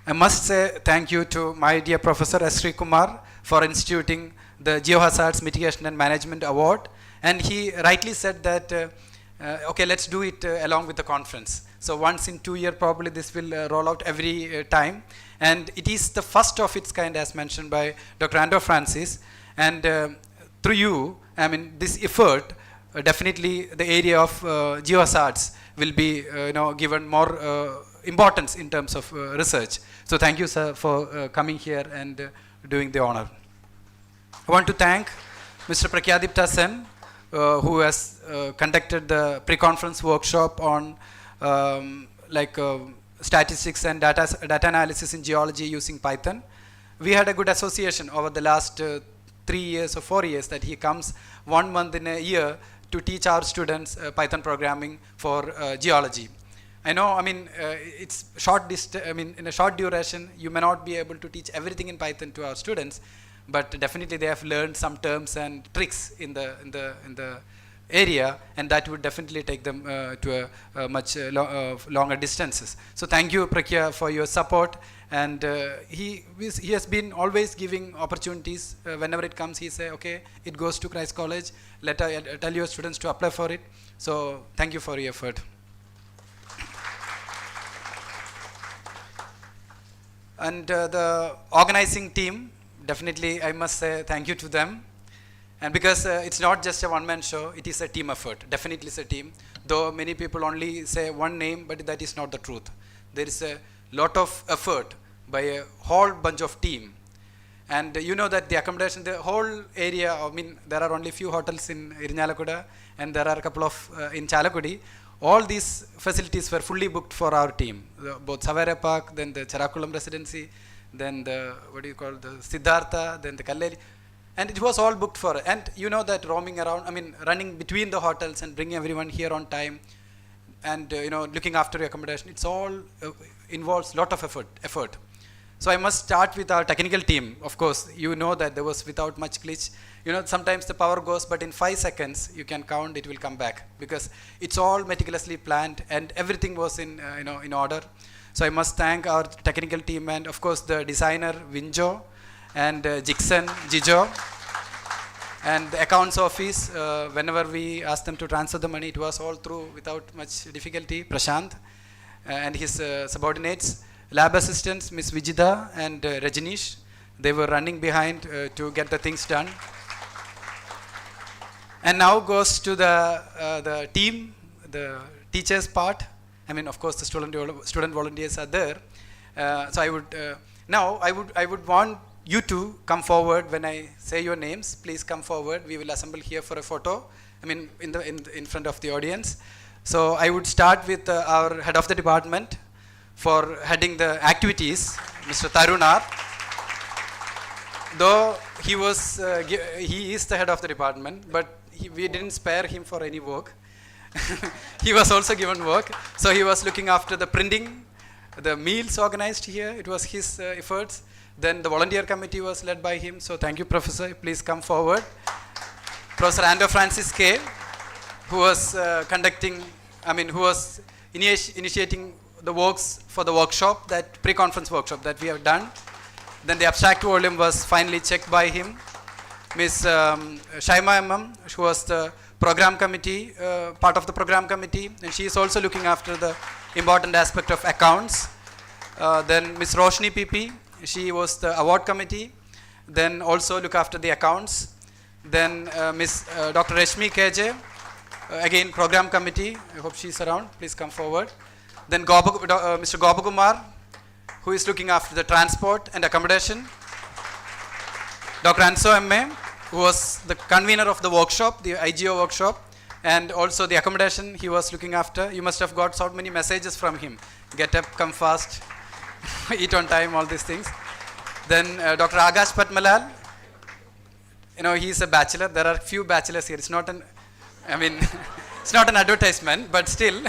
I must say thank you to my dear Professor Sri Kumar for instituting the Geohazards Mitigation and Management Award. And he rightly said that, okay, let's do it along with the conference. So once in 2 years, probably this will roll out every time. And it is the first of its kind, as mentioned by Dr. Andrew Francis. And through you, I mean, this effort, definitely the area of geohazards will be given more importance in terms of research. So thank you, sir, for coming here and doing the honor. I want to thank Mr. Prakyadipta Sen, who has conducted the pre-conference workshop on statistics and data analysis in geology using Python. We had a good association over the last 3 years or 4 years that he comes 1 month in a year to teach our students Python programming for geology. I know, I mean, it's in a short duration, you may not be able to teach everything in Python to our students, but definitely they have learned some terms and tricks in the area, and that would definitely take them to a much longer distances. So thank you, Prakya, for your support. And he has been always giving opportunities. Whenever it comes, he say, okay, it goes to Christ College. Tell your students to apply for it. So thank you for your effort. And the organizing team, definitely I must say thank you to them. And because it's not just a one-man show, it is a team effort. Definitely it's a team. Though many people only say one name, but that is not the truth. There is a lot of effort by a whole bunch of team. And you know that the accommodation, the whole area, I mean, there are only few hotels in Irinjalakuda, and there are a couple of in Chalakudi. All these facilities were fully booked for our team. Both Savara Park, then the Charakulam Residency, then the, the Siddhartha, then the Kalleri. And it was all booked for it. And you know that roaming around, I mean, running between the hotels and bringing everyone here on time, and looking after your accommodation, it's all involves lot of effort. So I must start with our technical team. Of course, you know that there was without much glitch. Sometimes the power goes, but in 5 seconds you can count, it will come back, because it's all meticulously planned and everything was in order. So I must thank our technical team, and of course the designer Winjo, and Jixon, Jijo, and the accounts office. Whenever we asked them to transfer the money, it was all through without much difficulty. Prashant and his subordinates, lab assistants Miss Vijida and Rajinish, they were running behind to get the things done. And now goes to the team, the teachers part. I mean, of course, the student volunteers are there. So I would want you to come forward when I say your names. Please come forward. We will assemble here for a photo. I mean, in front of the audience. So I would start with our head of the department for heading the activities, Mr. Tarunar. Though he is the head of the department, but we didn't spare him for any work. He was also given work. So he was looking after the printing, the meals organized here. It was his efforts. Then the volunteer committee was led by him. So thank you, Professor. Please come forward. Professor Andrew Francis K., who was who was initiating the works for the workshop, that pre-conference workshop that we have done. Then the abstract volume was finally checked by him. Ms. Shaima MM, who was the program committee, part of the program committee, and she is also looking after the important aspect of accounts. Then Ms. Roshni PP, she was the award committee, then also look after the accounts. Then Ms. Dr. Reshmi KJ, again program committee, I hope she's around, please come forward. Then Mr. Gopakumar, who is looking after the transport and accommodation. Dr. Anso M.A., who was the convener of the workshop, the IGO workshop, and also the accommodation he was looking after. You must have got so many messages from him. Get up, come fast, eat on time, all these things. Then Dr. Agash Patmalal, you know, he's a bachelor. There are few bachelors here. It's not it's not an advertisement, but still,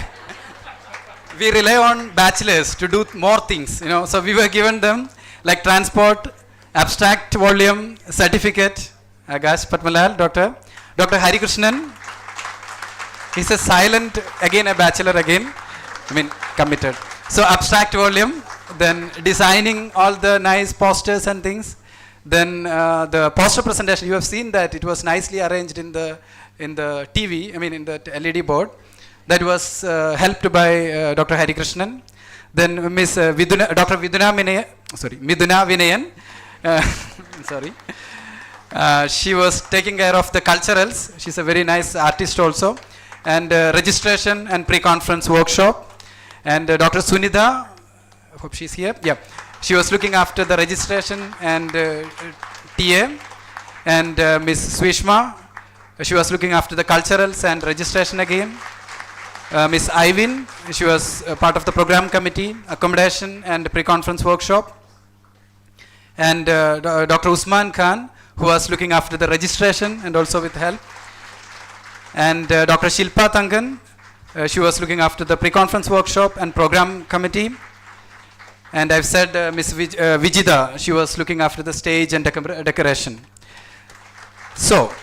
we rely on bachelors to do more things, you know. So we were given them like transport, abstract volume, certificate. Agash Patmalal, Dr. Hari Krishnan, he's a silent, again a bachelor again, committed. So abstract volume, then designing all the nice posters and things. Then the poster presentation, you have seen that it was nicely arranged in the TV, in the LED board. That was helped by Dr. Hari Krishnan. Then Dr. Miduna Vinayan, sorry. She was taking care of the culturals. She's a very nice artist also. And registration and pre-conference workshop. And Dr. Sunida, I hope she's here. Yeah, she was looking after the registration and TA. And Miss Swishma, she was looking after the culturals and registration again. Miss Ivin, she was part of the program committee, accommodation and pre-conference workshop. And Dr. Usman Khan, who was looking after the registration and also with help. And Dr. Shilpa Tangan, she was looking after the pre-conference workshop and program committee. And I've said Miss Vijida, she was looking after the stage and decoration. So,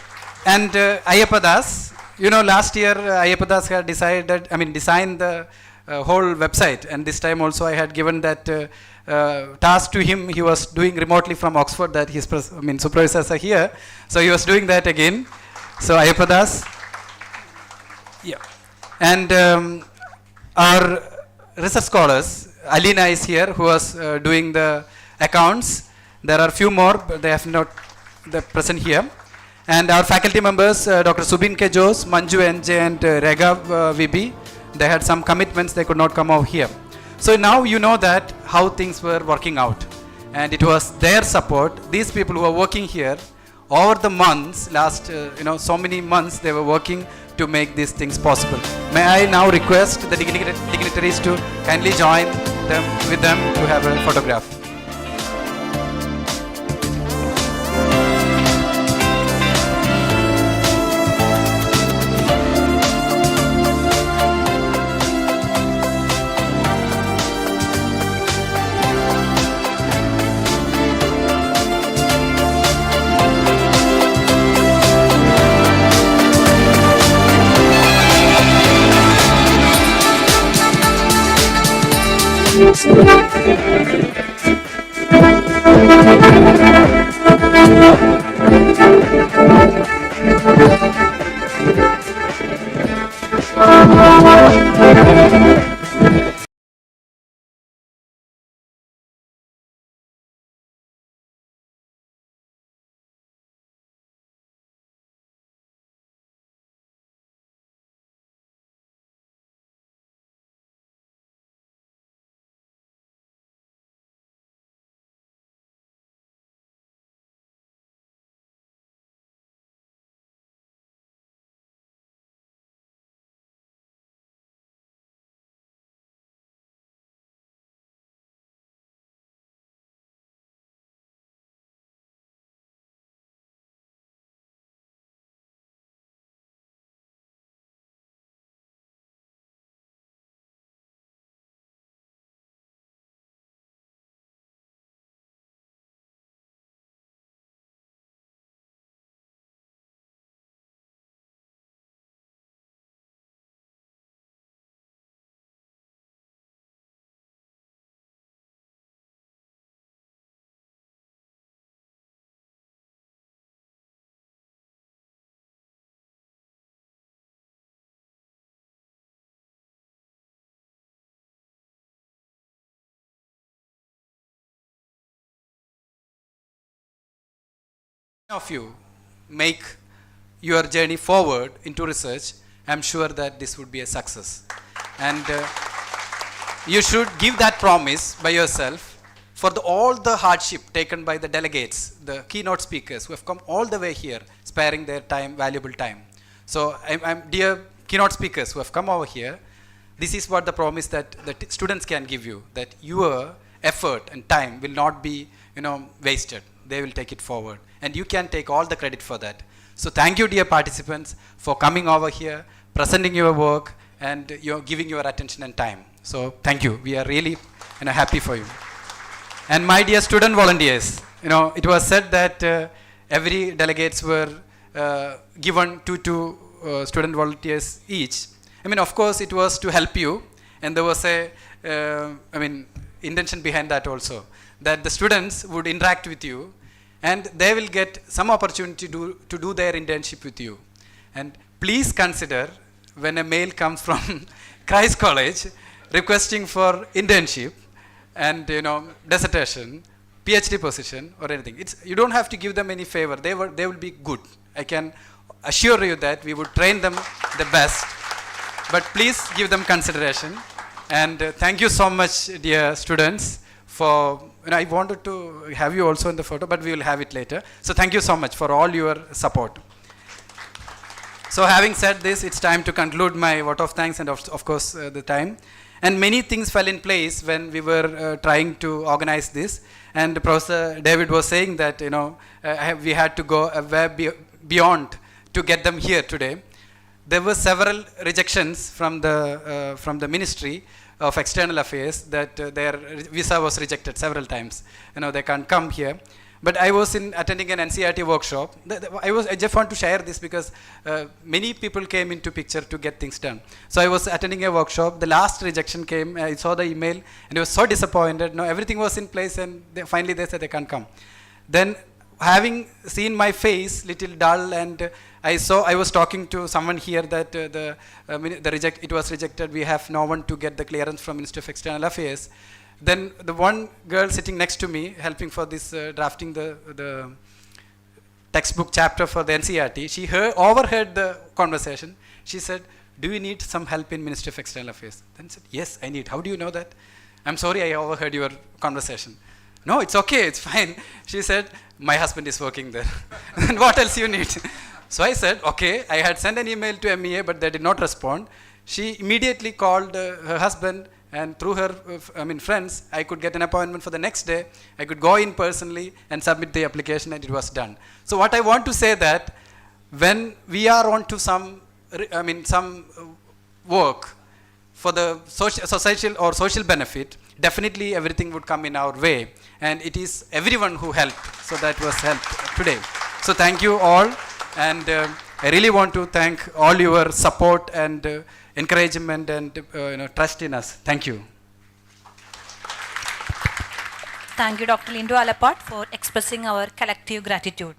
and Ayyappa Das, you know, last year Ayyappa Das had designed the whole website, and this time also I had given that task to him. He was doing remotely from Oxford, that his supervisors are here, so he was doing that again. So Ayyappa Das, yeah, and our research scholars, Alina is here, who was doing the accounts. There are few more, but they have not present here. And our faculty members, Dr. Subin K. Jose, Manju NJ, and Rega VB, they had some commitments, they could not come out here. So now you know that how things were working out. And it was their support, these people who are working here, over the months, last so many months, they were working to make these things possible. May I now request the dignitaries to kindly join with them to have a photograph. Of you make your journey forward into research, I'm sure that this would be a success. And you should give that promise by yourself for all the hardship taken by the delegates, the keynote speakers who have come all the way here, sparing their time, valuable time. So, dear keynote speakers who have come over here, this is what the promise that the students can give you, that your effort and time will not be, wasted. They will take it forward, and you can take all the credit for that. So, thank you, dear participants, for coming over here, presenting your work, and giving your attention and time. So, thank you. We are really, happy for you. And my dear student volunteers, it was said that every delegates were given two student volunteers each. Of course, it was to help you, and there was a, intention behind that also, that the students would interact with you, and they will get some opportunity to do their internship with you. And please consider when a mail comes from Christ College requesting for internship, and dissertation, PhD position or anything. You don't have to give them any favor. They will be good. I can assure you that we would train them the best. But please give them consideration. And thank you so much, dear students, for, I wanted to have you also in the photo, but we will have it later. So thank you so much for all your support. So having said this, it's time to conclude my vote of thanks and of course the time. And many things fell in place when we were trying to organize this. And Professor David was saying that, we had to go beyond to get them here today. There were several rejections from the Ministry of External Affairs that their visa was rejected several times. They can't come here. But I was attending an NCERT workshop. I just want to share this because many people came into picture to get things done. So I was attending a workshop. The last rejection came. I saw the email and I was so disappointed. No, everything was in place, and finally they said they can't come. Then, having seen my face little dull, and I was talking to someone here that it was rejected. We have no one to get the clearance from Ministry of External Affairs. Then the one girl sitting next to me, helping for this drafting the textbook chapter for the NCERT, she overheard the conversation. She said, "Do you need some help in Ministry of External Affairs?" Then I said, "Yes, I need." "How do you know that?" "I'm sorry, I overheard your conversation." "No, it's okay, it's fine." She said, "My husband is working there." "And what else you need?" So I said, "Okay." I had sent an email to MEA, but they did not respond. She immediately called her husband, and through her friends, I could get an appointment for the next day. I could go in personally and submit the application, and it was done. So what I want to say that when we are on to some work for the social benefit, definitely everything would come in our way, and it is everyone who helped. So that was helped today. So thank you all, and I really want to thank all your support and encouragement and trust in us. Thank you. Thank you, Dr. Lindo Alapat, for expressing our collective gratitude.